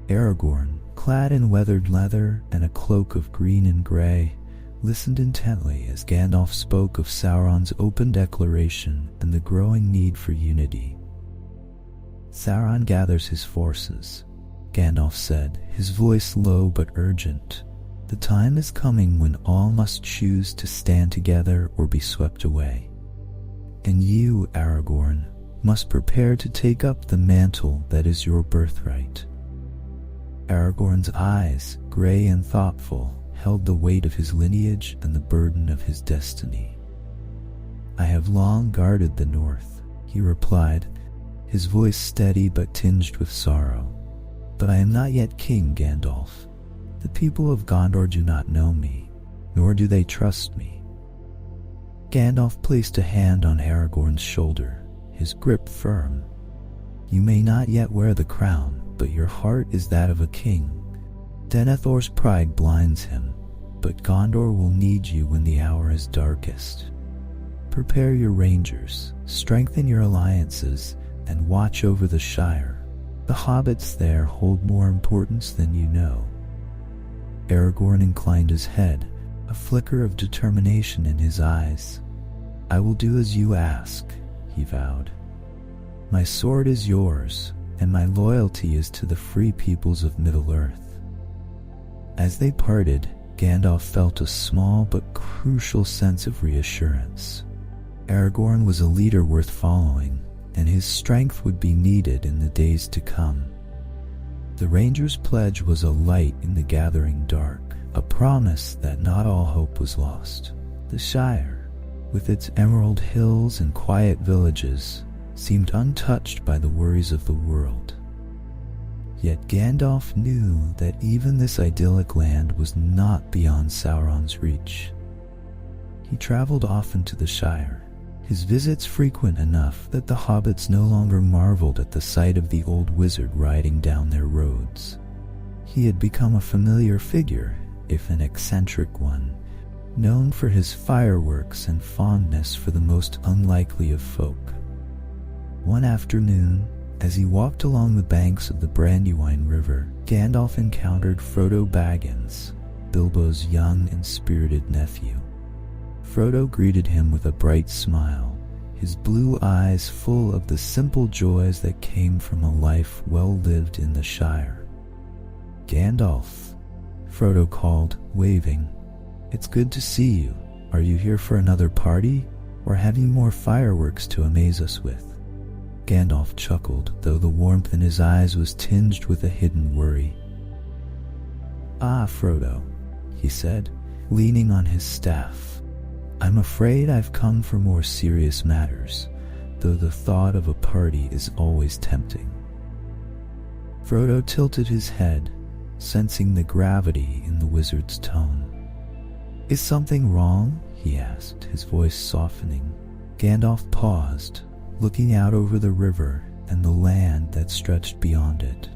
Aragorn, clad in weathered leather and a cloak of green and gray, listened intently as Gandalf spoke of Sauron's open declaration and the growing need for unity. "Sauron gathers his forces," Gandalf said, his voice low but urgent. "The time is coming when all must choose to stand together or be swept away. And you, Aragorn, must prepare to take up the mantle that is your birthright." Aragorn's eyes, gray and thoughtful, held the weight of his lineage and the burden of his destiny. "I have long guarded the north," he replied, his voice steady but tinged with sorrow. "But I am not yet king, Gandalf. The people of Gondor do not know me, nor do they trust me." Gandalf placed a hand on Aragorn's shoulder, his grip firm. "You may not yet wear the crown, but your heart is that of a king. Denethor's pride blinds him, but Gondor will need you when the hour is darkest. Prepare your rangers, strengthen your alliances, and watch over the Shire. The hobbits there hold more importance than you know." Aragorn inclined his head, a flicker of determination in his eyes. "I will do as you ask," he vowed. "My sword is yours, and my loyalty is to the free peoples of Middle-earth." As they parted, Gandalf felt a small but crucial sense of reassurance. Aragorn was a leader worth following, and his strength would be needed in the days to come. The Ranger's pledge was a light in the gathering dark, a promise that not all hope was lost. The Shire, with its emerald hills and quiet villages, seemed untouched by the worries of the world. Yet Gandalf knew that even this idyllic land was not beyond Sauron's reach. He traveled often to the Shire, his visits frequent enough that the hobbits no longer marveled at the sight of the old wizard riding down their roads. He had become a familiar figure, if an eccentric one, known for his fireworks and fondness for the most unlikely of folk. One afternoon, as he walked along the banks of the Brandywine River, Gandalf encountered Frodo Baggins, Bilbo's young and spirited nephew. Frodo greeted him with a bright smile, his blue eyes full of the simple joys that came from a life well lived in the Shire. "Gandalf," Frodo called, waving. "It's good to see you. Are you here for another party, or have you more fireworks to amaze us with?" Gandalf chuckled, though the warmth in his eyes was tinged with a hidden worry. "Ah, Frodo," he said, leaning on his staff. "I'm afraid I've come for more serious matters, though the thought of a party is always tempting." Frodo tilted his head, sensing the gravity in the wizard's tone. "Is something wrong?" he asked, his voice softening. Gandalf paused, looking out over the river and the land that stretched beyond it.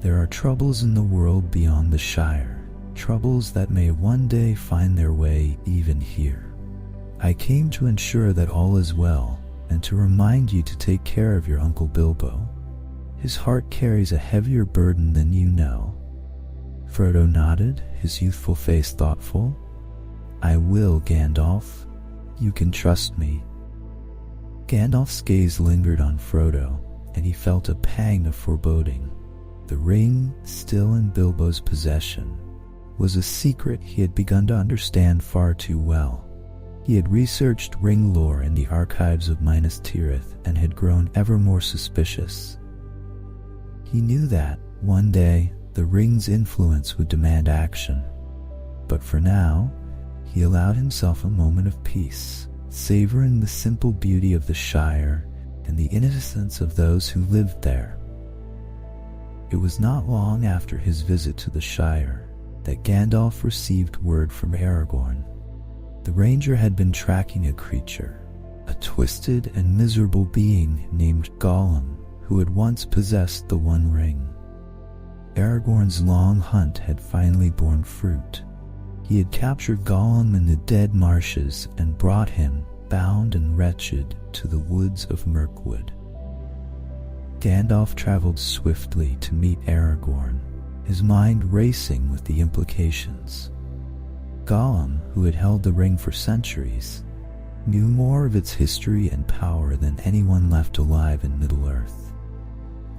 "There are troubles in the world beyond the Shire, troubles that may one day find their way even here. I came to ensure that all is well, and to remind you to take care of your Uncle Bilbo. His heart carries a heavier burden than you know." Frodo nodded, his youthful face thoughtful. "I will, Gandalf. You can trust me." Gandalf's gaze lingered on Frodo, and he felt a pang of foreboding. The ring, still in Bilbo's possession, was a secret he had begun to understand far too well. He had researched ring lore in the archives of Minas Tirith and had grown ever more suspicious. He knew that, one day, the ring's influence would demand action. But for now, he allowed himself a moment of peace, savoring the simple beauty of the Shire and the innocence of those who lived there. It was not long after his visit to the Shire that Gandalf received word from Aragorn. The ranger had been tracking a creature, a twisted and miserable being named Gollum, who had once possessed the One Ring. Aragorn's long hunt had finally borne fruit. He had captured Gollum in the dead marshes and brought him, bound and wretched, to the woods of Mirkwood. Gandalf traveled swiftly to meet Aragorn, his mind racing with the implications. Gollum, who had held the ring for centuries, knew more of its history and power than anyone left alive in Middle-earth.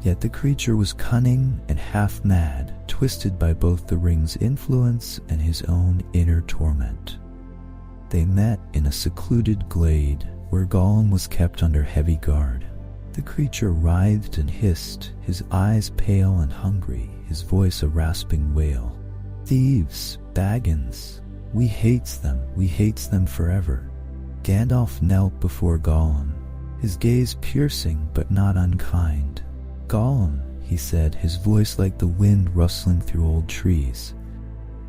Yet the creature was cunning and half-mad, twisted by both the ring's influence and his own inner torment. They met in a secluded glade where Gollum was kept under heavy guard. The creature writhed and hissed, his eyes pale and hungry, his voice a rasping wail. "Thieves, Baggins, we hates them forever." Gandalf knelt before Gollum, his gaze piercing but not unkind. "Gollum," he said, his voice like the wind rustling through old trees,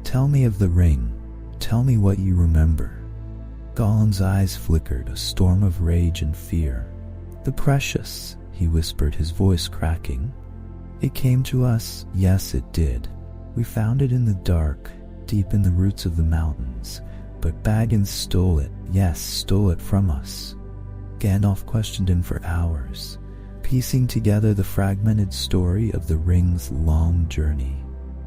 "tell me of the ring. Tell me what you remember." Gollum's eyes flickered, a storm of rage and fear. "The precious," he whispered, his voice cracking. "It came to us, yes it did. We found it in the dark, deep in the roots of the mountains. But Baggins stole it, yes, stole it from us." Gandalf questioned him for hours, piecing together the fragmented story of the ring's long journey.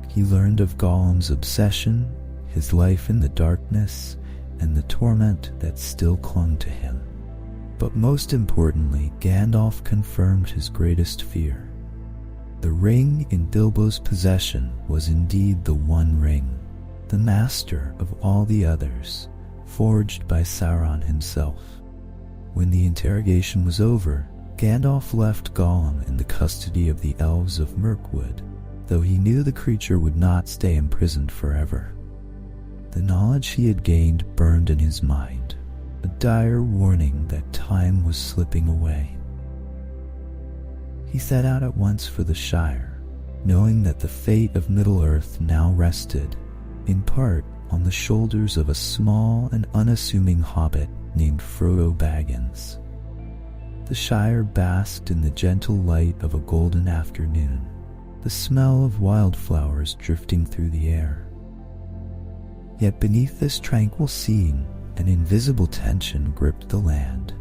He learned of Gollum's obsession, his life in the darkness, and the torment that still clung to him. But most importantly, Gandalf confirmed his greatest fear. The ring in Bilbo's possession was indeed the One Ring, the master of all the others, forged by Sauron himself. When the interrogation was over, Gandalf left Gollum in the custody of the elves of Mirkwood, though he knew the creature would not stay imprisoned forever. The knowledge he had gained burned in his mind, a dire warning that time was slipping away. He set out at once for the Shire, knowing that the fate of Middle-earth now rested, in part, on the shoulders of a small and unassuming hobbit named Frodo Baggins. The Shire basked in the gentle light of a golden afternoon, the smell of wildflowers drifting through the air. Yet beneath this tranquil scene, an invisible tension gripped the land.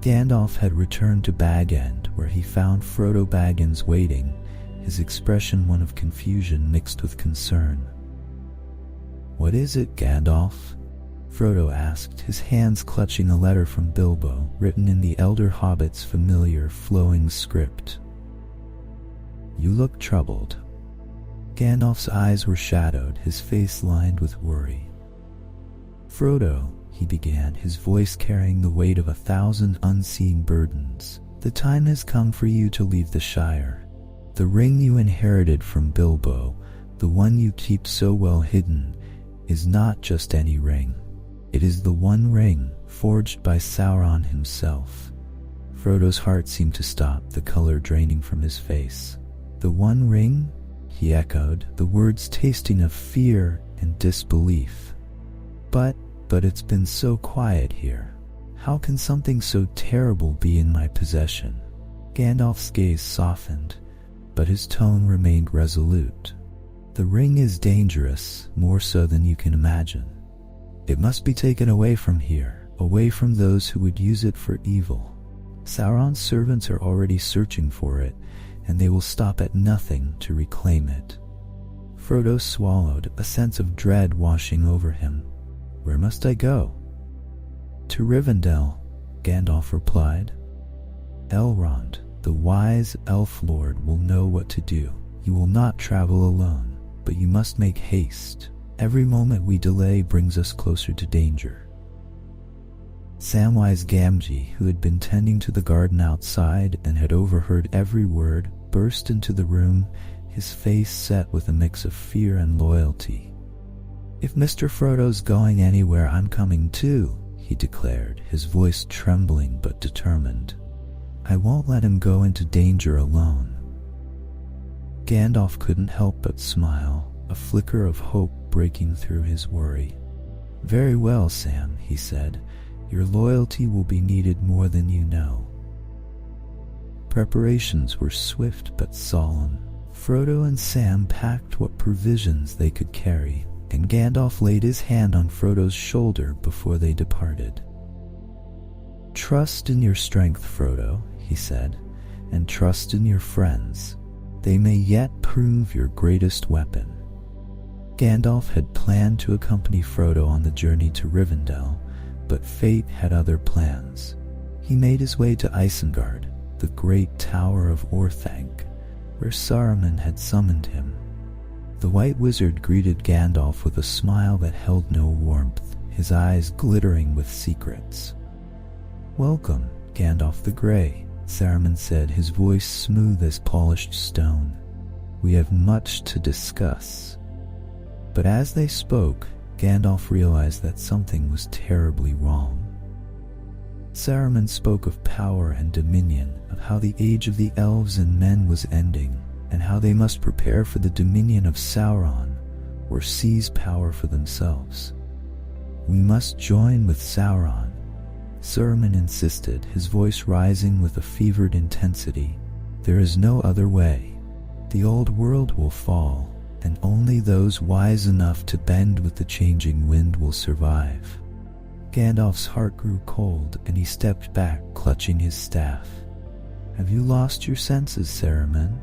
Gandalf had returned to Bag End, where he found Frodo Baggins waiting, his expression one of confusion mixed with concern. "What is it, Gandalf?" Frodo asked, his hands clutching a letter from Bilbo, written in the elder hobbit's familiar, flowing script. "You look troubled." Gandalf's eyes were shadowed, his face lined with worry. "Frodo," he began, his voice carrying the weight of 1,000 unseen burdens, "the time has come for you to leave the Shire. The ring you inherited from Bilbo, the one you keep so well hidden, is not just any ring. It is the One Ring, forged by Sauron himself." Frodo's heart seemed to stop, the color draining from his face. "The One Ring?" he echoed, the words tasting of fear and disbelief. But it's been so quiet here. How can something so terrible be in my possession?" Gandalf's gaze softened, but his tone remained resolute. "The ring is dangerous, more so than you can imagine. It must be taken away from here, away from those who would use it for evil. Sauron's servants are already searching for it, and they will stop at nothing to reclaim it." Frodo swallowed, a sense of dread washing over him. "Where must I go?" "To Rivendell," Gandalf replied. "Elrond, the wise elf lord, will know what to do. You will not travel alone, but you must make haste. Every moment we delay brings us closer to danger." Samwise Gamgee, who had been tending to the garden outside and had overheard every word, burst into the room, his face set with a mix of fear and loyalty. "If Mr. Frodo's going anywhere, I'm coming too," he declared, his voice trembling but determined. "I won't let him go into danger alone." Gandalf couldn't help but smile, a flicker of hope breaking through his worry. "Very well, Sam," he said. Your loyalty will be needed more than you know." Preparations were swift but solemn. Frodo and Sam packed what provisions they could carry, and Gandalf laid his hand on Frodo's shoulder before they departed. "Trust in your strength, Frodo," he said, "and trust in your friends. They may yet prove your greatest weapon." Gandalf had planned to accompany Frodo on the journey to Rivendell, but fate had other plans. He made his way to Isengard, the great tower of Orthanc, where Saruman had summoned him. The White Wizard greeted Gandalf with a smile that held no warmth, his eyes glittering with secrets. "Welcome, Gandalf the Grey," Saruman said, his voice smooth as polished stone. "We have much to discuss." But as they spoke, Gandalf realized that something was terribly wrong. Saruman spoke of power and dominion, of how the age of the elves and men was ending, and how they must prepare for the dominion of Sauron, or seize power for themselves. "We must join with Sauron," Saruman insisted, his voice rising with a fevered intensity. "There is no other way. The old world will fall, and only those wise enough to bend with the changing wind will survive." Gandalf's heart grew cold, and he stepped back, clutching his staff. "Have you lost your senses, Saruman?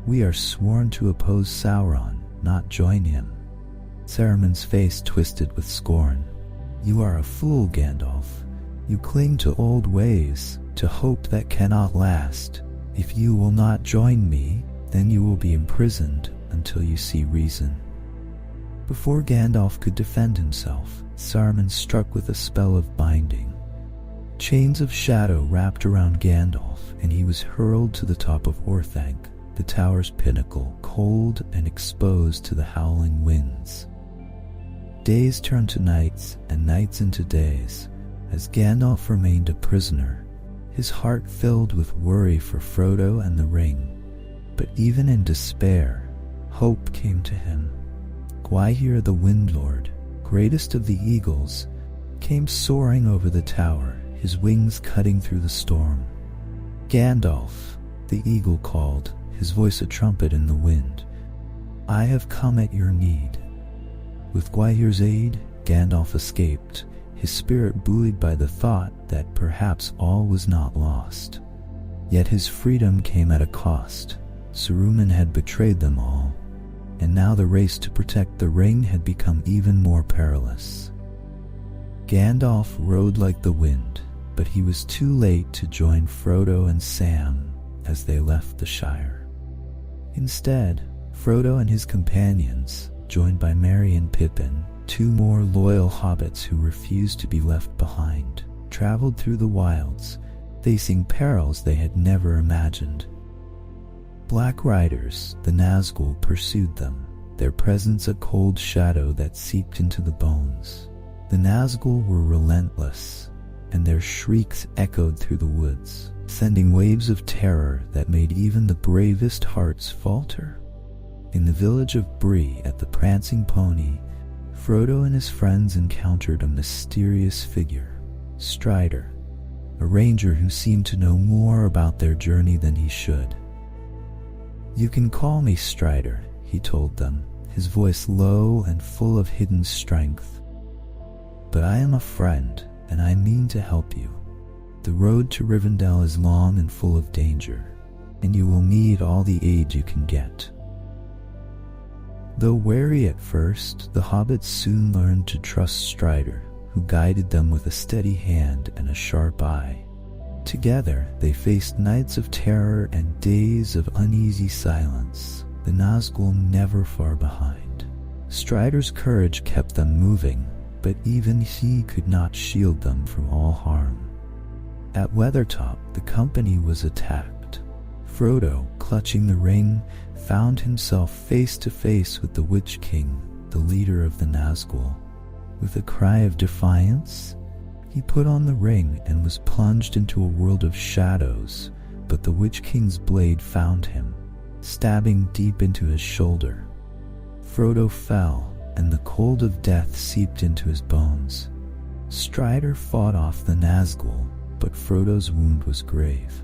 We are sworn to oppose Sauron, not join him." Saruman's face twisted with scorn. "You are a fool, Gandalf. You cling to old ways, to hope that cannot last. If you will not join me, then you will be imprisoned until you see reason." Before Gandalf could defend himself, Saruman struck with a spell of binding. Chains of shadow wrapped around Gandalf, and he was hurled to the top of Orthanc, the tower's pinnacle, cold and exposed to the howling winds. Days turned to nights, and nights into days, as Gandalf remained a prisoner, his heart filled with worry for Frodo and the ring. But even in despair, hope came to him. Gwaihir the Windlord, greatest of the eagles, came soaring over the tower, his wings cutting through the storm. "Gandalf," the eagle called, his voice a trumpet in the wind, "I have come at your need." With Gwaihir's aid, Gandalf escaped, his spirit buoyed by the thought that perhaps all was not lost. Yet his freedom came at a cost. Saruman had betrayed them all, and now the race to protect the ring had become even more perilous. Gandalf rode like the wind, but he was too late to join Frodo and Sam as they left the Shire. Instead, Frodo and his companions, joined by Merry and Pippin, two more loyal hobbits who refused to be left behind, traveled through the wilds, facing perils they had never imagined. Black riders, the Nazgul, pursued them, their presence a cold shadow that seeped into the bones. The Nazgul were relentless, and their shrieks echoed through the woods, sending waves of terror that made even the bravest hearts falter. In the village of Bree at the Prancing Pony, Frodo and his friends encountered a mysterious figure, Strider, a ranger who seemed to know more about their journey than he should. "You can call me Strider," he told them, his voice low and full of hidden strength. "But I am a friend, and I mean to help you. The road to Rivendell is long and full of danger, and you will need all the aid you can get." Though wary at first, the hobbits soon learned to trust Strider, who guided them with a steady hand and a sharp eye. Together, they faced nights of terror and days of uneasy silence, the Nazgul never far behind. Strider's courage kept them moving, but even he could not shield them from all harm. At Weathertop, the company was attacked. Frodo, clutching the ring, found himself face to face with the Witch King, the leader of the Nazgul. With a cry of defiance, he put on the ring and was plunged into a world of shadows, but the Witch King's blade found him, stabbing deep into his shoulder. Frodo fell, and the cold of death seeped into his bones. Strider fought off the Nazgul, but Frodo's wound was grave.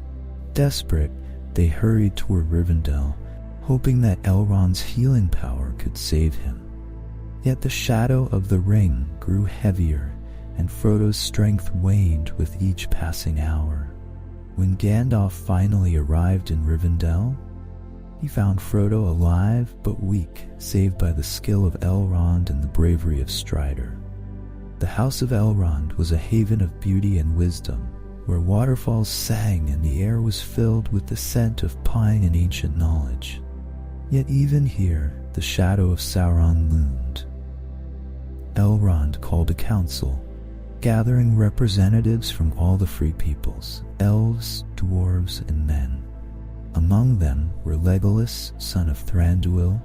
Desperate, they hurried toward Rivendell, hoping that Elrond's healing power could save him. Yet the shadow of the ring grew heavier, and Frodo's strength waned with each passing hour. When Gandalf finally arrived in Rivendell, he found Frodo alive but weak, saved by the skill of Elrond and the bravery of Strider. The House of Elrond was a haven of beauty and wisdom, where waterfalls sang and the air was filled with the scent of pine and ancient knowledge. Yet even here, the shadow of Sauron loomed. Elrond called a council, gathering representatives from all the free peoples, elves, dwarves, and men. Among them were Legolas, son of Thranduil,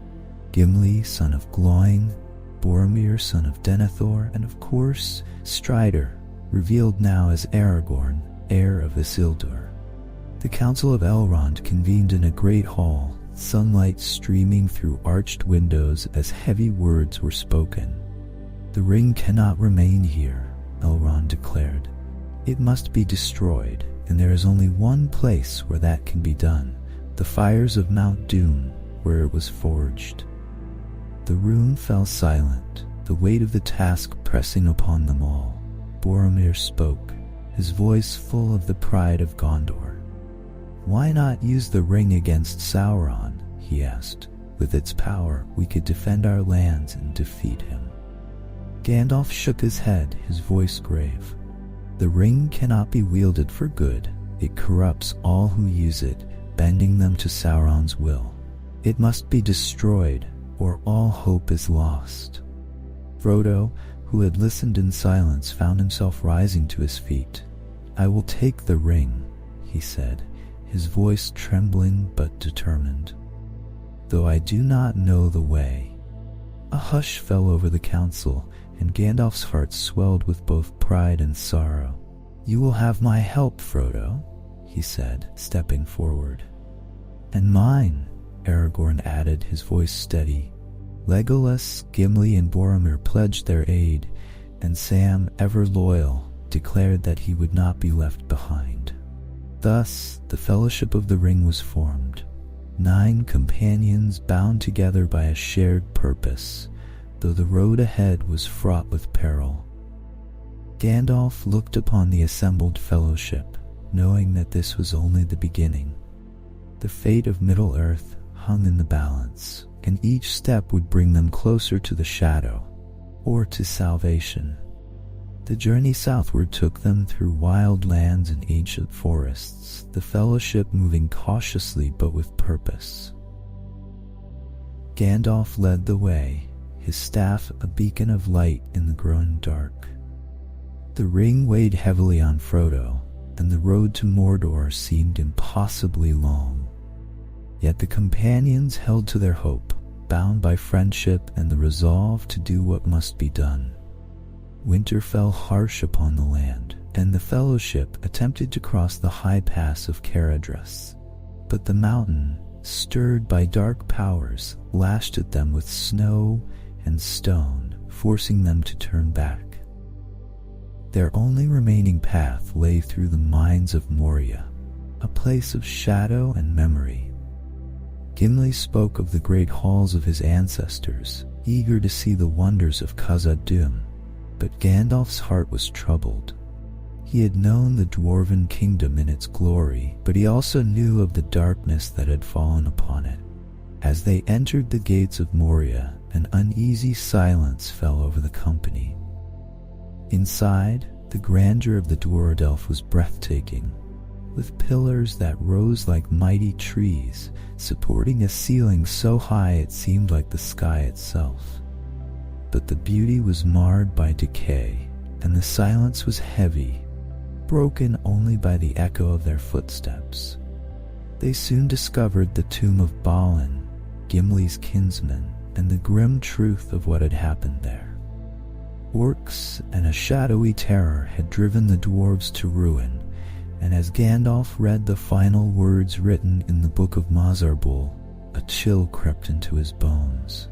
Gimli, son of Gloin, Boromir, son of Denethor, and of course, Strider, revealed now as Aragorn, heir of Isildur. The Council of Elrond convened in a great hall, sunlight streaming through arched windows as heavy words were spoken. "The ring cannot remain here," Elrond declared. "It must be destroyed, and there is only one place where that can be done, the fires of Mount Doom, where it was forged." The room fell silent, the weight of the task pressing upon them all. Boromir spoke, his voice full of the pride of Gondor. "Why not use the ring against Sauron?" he asked. "With its power, we could defend our lands and defeat him." Gandalf shook his head, his voice grave. "The ring cannot be wielded for good. It corrupts all who use it, bending them to Sauron's will. It must be destroyed, or all hope is lost." Frodo, who had listened in silence, found himself rising to his feet. "I will take the ring," he said, his voice trembling but determined, "though I do not know the way." A hush fell over the council, and Gandalf's heart swelled with both pride and sorrow. "You will have my help, Frodo," he said, stepping forward. "And mine," Aragorn added, his voice steady. Legolas, Gimli, and Boromir pledged their aid, and Sam, ever loyal, declared that he would not be left behind. Thus, the Fellowship of the Ring was formed, 9 companions bound together by a shared purpose, though the road ahead was fraught with peril. Gandalf looked upon the assembled fellowship, knowing that this was only the beginning. The fate of Middle-earth hung in the balance, and each step would bring them closer to the shadow, or to salvation. The journey southward took them through wild lands and ancient forests, the fellowship moving cautiously but with purpose. Gandalf led the way, his staff a beacon of light in the growing dark. The ring weighed heavily on Frodo, and the road to Mordor seemed impossibly long. Yet the companions held to their hope, bound by friendship and the resolve to do what must be done. Winter fell harsh upon the land, and the Fellowship attempted to cross the high pass of Caradhras. But the mountain, stirred by dark powers, lashed at them with snow and stone, forcing them to turn back. Their only remaining path lay through the mines of Moria, a place of shadow and memory. Gimli spoke of the great halls of his ancestors, eager to see the wonders of Khazad-dûm, but Gandalf's heart was troubled. He had known the dwarven kingdom in its glory, but he also knew of the darkness that had fallen upon it. As they entered the gates of Moria, an uneasy silence fell over the company. Inside, the grandeur of the Dwardelf was breathtaking, with pillars that rose like mighty trees, supporting a ceiling so high it seemed like the sky itself. But the beauty was marred by decay, and the silence was heavy, broken only by the echo of their footsteps. They soon discovered the tomb of Balin, Gimli's kinsman, and the grim truth of what had happened there. Orcs and a shadowy terror had driven the dwarves to ruin, and as Gandalf read the final words written in the Book of Mazarbul, a chill crept into his bones.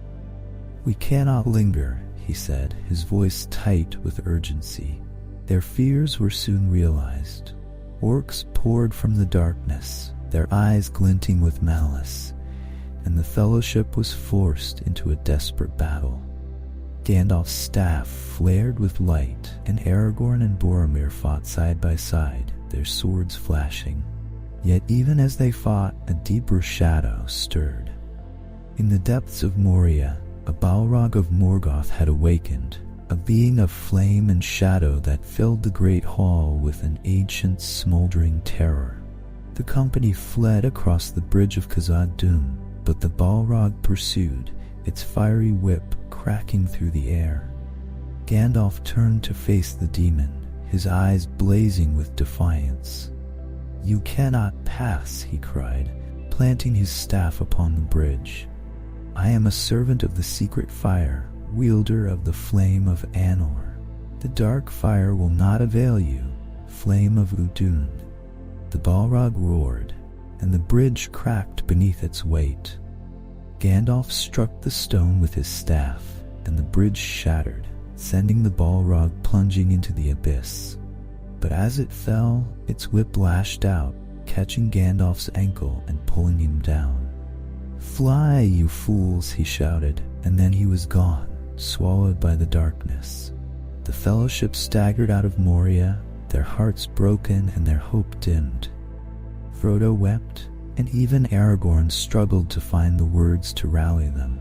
"We cannot linger," he said, his voice tight with urgency. Their fears were soon realized. Orcs poured from the darkness, their eyes glinting with malice, and the Fellowship was forced into a desperate battle. Gandalf's staff flared with light, and Aragorn and Boromir fought side by side, their swords flashing. Yet even as they fought, a deeper shadow stirred. In the depths of Moria, a Balrog of Morgoth had awakened, a being of flame and shadow that filled the great hall with an ancient, smoldering terror. The company fled across the bridge of Khazad-dûm, but the Balrog pursued, its fiery whip cracking through the air. Gandalf turned to face the demon, his eyes blazing with defiance. "You cannot pass," he cried, planting his staff upon the bridge. "I am a servant of the secret fire, wielder of the flame of Anor. The dark fire will not avail you, flame of Udun." The Balrog roared, and the bridge cracked beneath its weight. Gandalf struck the stone with his staff, and the bridge shattered, sending the Balrog plunging into the abyss. But as it fell, its whip lashed out, catching Gandalf's ankle and pulling him down. "Fly, you fools," he shouted, and then he was gone, swallowed by the darkness. The Fellowship staggered out of Moria, their hearts broken and their hope dimmed. Frodo wept, and even Aragorn struggled to find the words to rally them.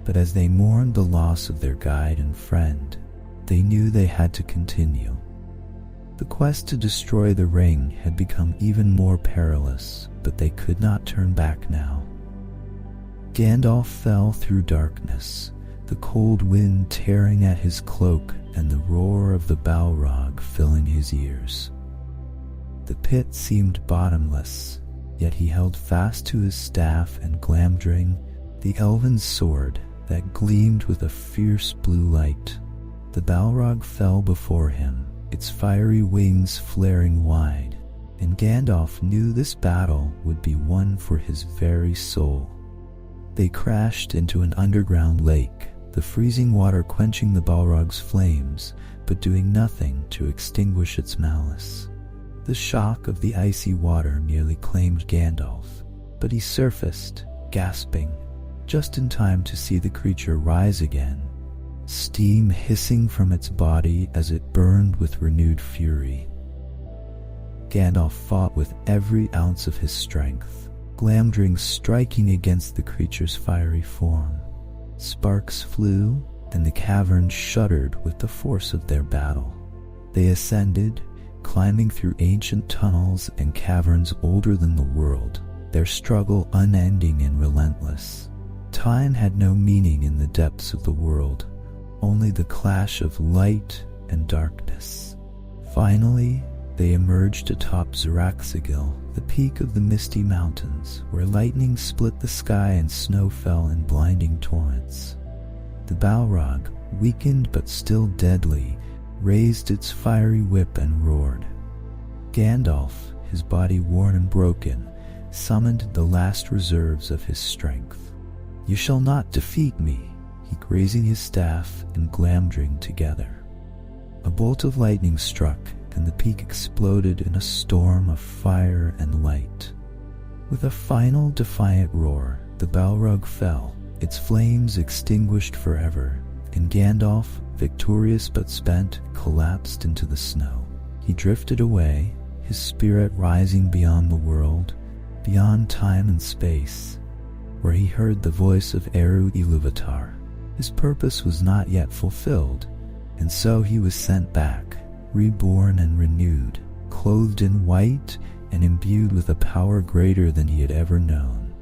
But as they mourned the loss of their guide and friend, they knew they had to continue. The quest to destroy the ring had become even more perilous, but they could not turn back now. Gandalf fell through darkness, the cold wind tearing at his cloak and the roar of the Balrog filling his ears. The pit seemed bottomless, yet he held fast to his staff and Glamdring, the elven sword that gleamed with a fierce blue light. The Balrog fell before him, its fiery wings flaring wide, and Gandalf knew this battle would be won for his very soul. They crashed into an underground lake, the freezing water quenching the Balrog's flames, but doing nothing to extinguish its malice. The shock of the icy water nearly claimed Gandalf, but he surfaced, gasping, just in time to see the creature rise again, steam hissing from its body as it burned with renewed fury. Gandalf fought with every ounce of his strength, Glamdring striking against the creature's fiery form. Sparks flew, and the cavern shuddered with the force of their battle. They ascended, climbing through ancient tunnels and caverns older than the world, their struggle unending and relentless. Time had no meaning in the depths of the world, only the clash of light and darkness. Finally, they emerged atop Ziraxigil, the peak of the misty mountains, where lightning split the sky and snow fell in blinding torrents. The Balrog, weakened but still deadly, raised its fiery whip and roared. Gandalf, his body worn and broken, summoned the last reserves of his strength. "You shall not defeat me," he raising his staff and Glamdring together. A bolt of lightning struck, and the peak exploded in a storm of fire and light. With a final defiant roar, the Balrog fell, its flames extinguished forever, and Gandalf, victorious but spent, collapsed into the snow. He drifted away, his spirit rising beyond the world, beyond time and space, where he heard the voice of Eru Ilúvatar. His purpose was not yet fulfilled, and so he was sent back, reborn and renewed, clothed in white and imbued with a power greater than he had ever known.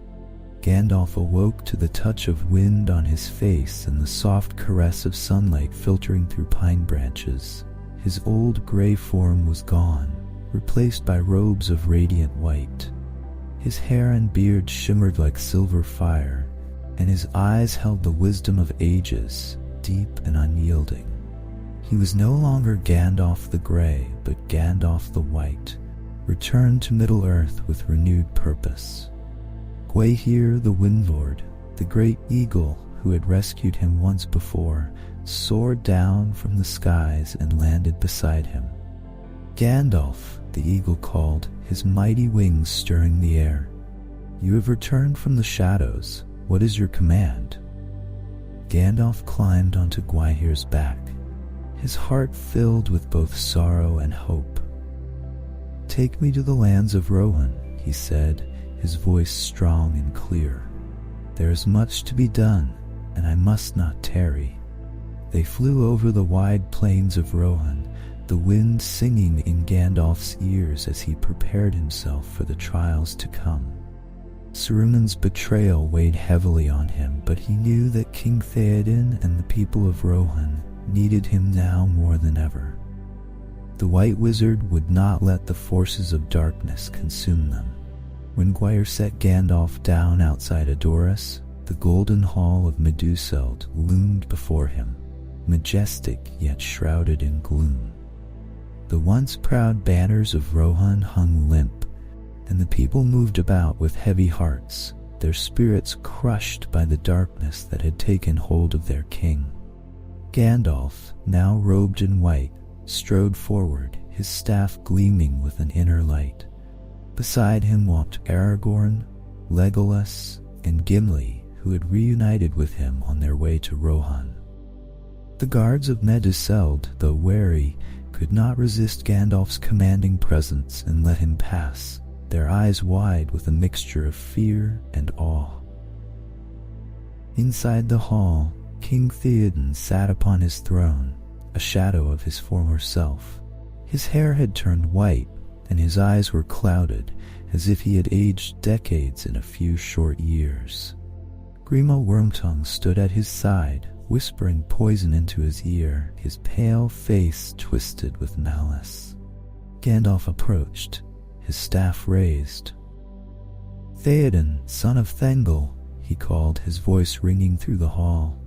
Gandalf awoke to the touch of wind on his face and the soft caress of sunlight filtering through pine branches. His old gray form was gone, replaced by robes of radiant white. His hair and beard shimmered like silver fire, and his eyes held the wisdom of ages, deep and unyielding. He was no longer Gandalf the Grey, but Gandalf the White, returned to Middle-earth with renewed purpose. Gwaihir the Windlord, the great eagle who had rescued him once before, soared down from the skies and landed beside him. "Gandalf," the eagle called, his mighty wings stirring the air. "You have returned from the shadows. What is your command?" Gandalf climbed onto Gwaihir's back, his heart filled with both sorrow and hope. "Take me to the lands of Rohan," he said, his voice strong and clear. "There is much to be done, and I must not tarry." They flew over the wide plains of Rohan, the wind singing in Gandalf's ears as he prepared himself for the trials to come. Saruman's betrayal weighed heavily on him, but he knew that King Theoden and the people of Rohan needed him now more than ever. The White Wizard would not let the forces of darkness consume them. When Gwaihir set Gandalf down outside Edoras, the golden hall of Meduseld loomed before him, majestic yet shrouded in gloom. The once proud banners of Rohan hung limp, and the people moved about with heavy hearts, their spirits crushed by the darkness that had taken hold of their king. Gandalf, now robed in white, strode forward, his staff gleaming with an inner light. Beside him walked Aragorn, Legolas, and Gimli, who had reunited with him on their way to Rohan. The guards of Meduseld, though wary, could not resist Gandalf's commanding presence and let him pass, their eyes wide with a mixture of fear and awe. Inside the hall, King Theoden sat upon his throne, a shadow of his former self. His hair had turned white, and his eyes were clouded, as if he had aged decades in a few short years. Grima Wormtongue stood at his side, whispering poison into his ear, his pale face twisted with malice. Gandalf approached, his staff raised. "Theoden, son of Thengel," he called, his voice ringing through the hall.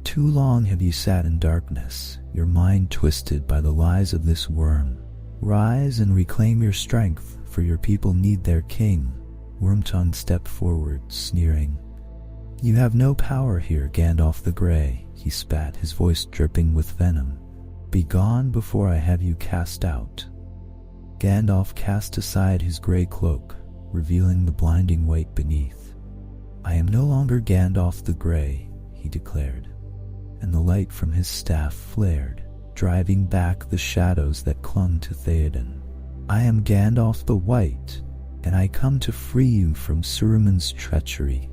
"Too long have you sat in darkness, your mind twisted by the lies of this worm. Rise and reclaim your strength, for your people need their king." Wormtongue stepped forward, sneering. "You have no power here, Gandalf the Grey," he spat, his voice dripping with venom. "Begone before I have you cast out." Gandalf cast aside his grey cloak, revealing the blinding white beneath. "I am no longer Gandalf the Grey," he declared, and the light from his staff flared, driving back the shadows that clung to Theoden. "I am Gandalf the White, and I come to free you from Saruman's treachery."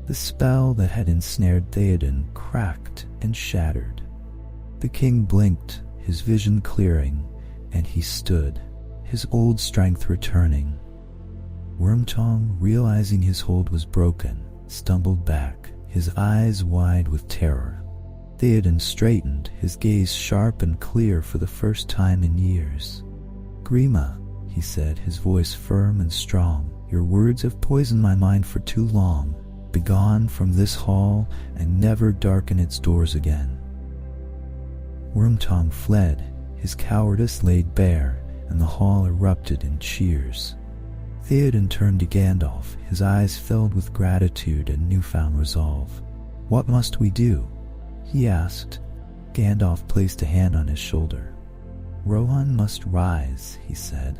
The spell that had ensnared Theoden cracked and shattered. The king blinked, his vision clearing, and he stood, his old strength returning. Wormtongue, realizing his hold was broken, stumbled back, his eyes wide with terror. Theoden straightened, his gaze sharp and clear for the first time in years. "Grima," he said, his voice firm and strong, "your words have poisoned my mind for too long. Begone from this hall and never darken its doors again." Wormtongue fled, his cowardice laid bare, and the hall erupted in cheers. Theoden turned to Gandalf, his eyes filled with gratitude and newfound resolve. "What must we do?" he asked. Gandalf placed a hand on his shoulder. "Rohan must rise," he said.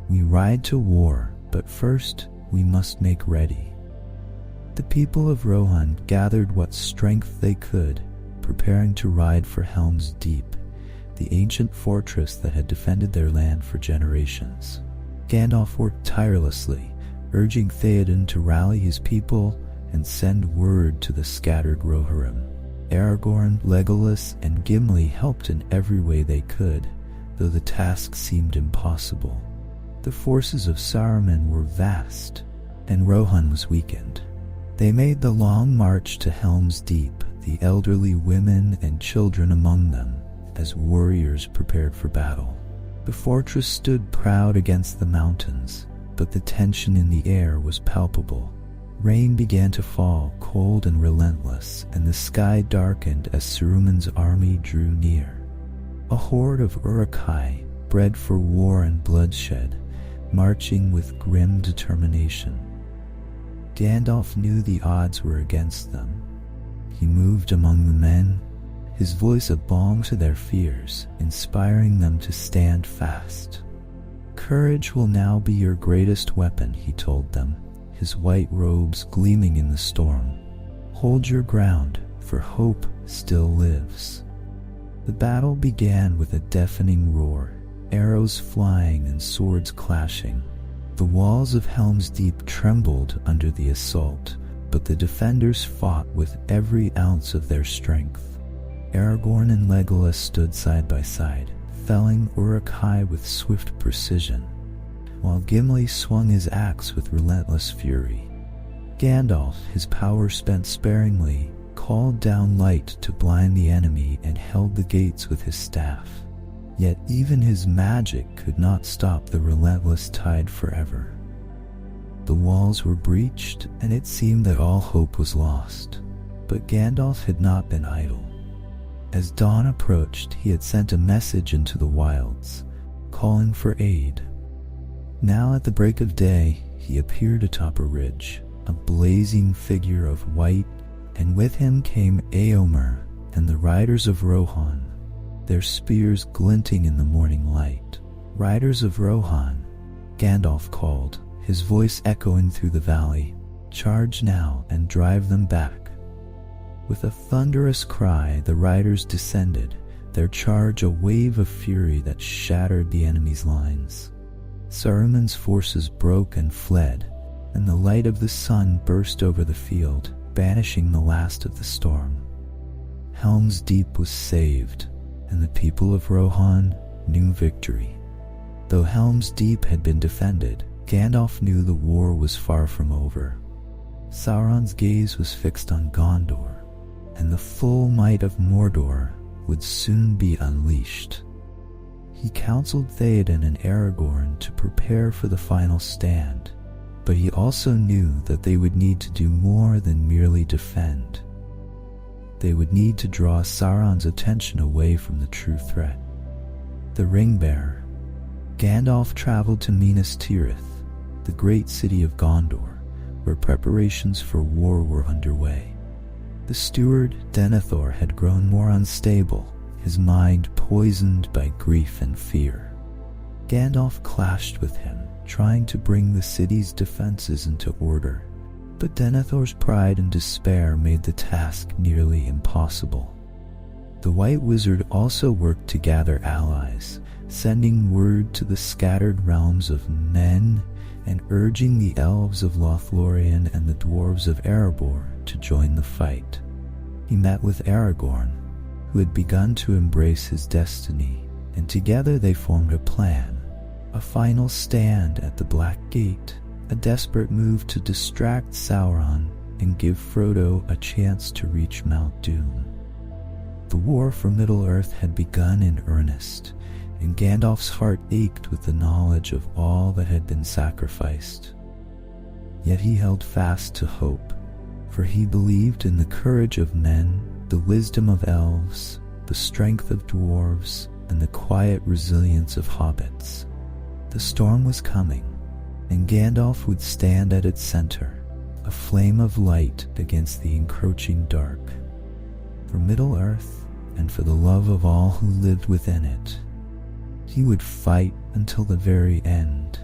"We ride to war, but first we must make ready." The people of Rohan gathered what strength they could, preparing to ride for Helm's Deep, the ancient fortress that had defended their land for generations. Gandalf worked tirelessly, urging Theoden to rally his people and send word to the scattered Rohirrim. Aragorn, Legolas, and Gimli helped in every way they could, though the task seemed impossible. The forces of Saruman were vast, and Rohan was weakened. They made the long march to Helm's Deep, the elderly women and children among them, as warriors prepared for battle. The fortress stood proud against the mountains, but the tension in the air was palpable. Rain began to fall, cold and relentless, and the sky darkened as Saruman's army drew near. A horde of Uruk-hai, bred for war and bloodshed, marching with grim determination. Gandalf knew the odds were against them. he moved among the men, his voice a balm to their fears, inspiring them to stand fast. Courage will now be your greatest weapon, he told them, his white robes gleaming in the storm. Hold your ground, for hope still lives. The battle began with a deafening roar, arrows flying and swords clashing. The walls of Helm's Deep trembled under the assault, but the defenders fought with every ounce of their strength. Aragorn and Legolas stood side by side, felling Uruk-hai with swift precision, while Gimli swung his axe with relentless fury. Gandalf, his power spent sparingly, called down light to blind the enemy and held the gates with his staff. Yet even his magic could not stop the relentless tide forever. The walls were breached, and it seemed that all hope was lost. But Gandalf had not been idle. As dawn approached, he had sent a message into the wilds, calling for aid. Now at the break of day, he appeared atop a ridge, a blazing figure of white, and with him came Éomer and the riders of Rohan, their spears glinting in the morning light. Riders of Rohan, Gandalf called, his voice echoing through the valley. Charge now and drive them back. With a thunderous cry, the riders descended, their charge a wave of fury that shattered the enemy's lines. Saruman's forces broke and fled, and the light of the sun burst over the field, banishing the last of the storm. Helm's Deep was saved, and the people of Rohan knew victory. Though Helm's Deep had been defended, Gandalf knew the war was far from over. Sauron's gaze was fixed on Gondor, and the full might of Mordor would soon be unleashed. He counseled Theoden and Aragorn to prepare for the final stand, but he also knew that they would need to do more than merely defend. They would need to draw Sauron's attention away from the true threat. The Ring-Bearer. Gandalf traveled to Minas Tirith, the great city of Gondor, where preparations for war were underway. The steward, Denethor, had grown more unstable, his mind poisoned by grief and fear. Gandalf clashed with him, trying to bring the city's defenses into order, but Denethor's pride and despair made the task nearly impossible. The White Wizard also worked to gather allies, sending word to the scattered realms of men and urging the elves of Lothlorien and the dwarves of Erebor to join the fight. He met with Aragorn, who had begun to embrace his destiny, and together they formed a plan, a final stand at the Black Gate, a desperate move to distract Sauron and give Frodo a chance to reach Mount Doom. The war for Middle-earth had begun in earnest, and Gandalf's heart ached with the knowledge of all that had been sacrificed. Yet he held fast to hope, for he believed in the courage of men, the wisdom of elves, the strength of dwarves, and the quiet resilience of hobbits. The storm was coming, and Gandalf would stand at its center, a flame of light against the encroaching dark. For Middle-earth, and for the love of all who lived within it, he would fight until the very end.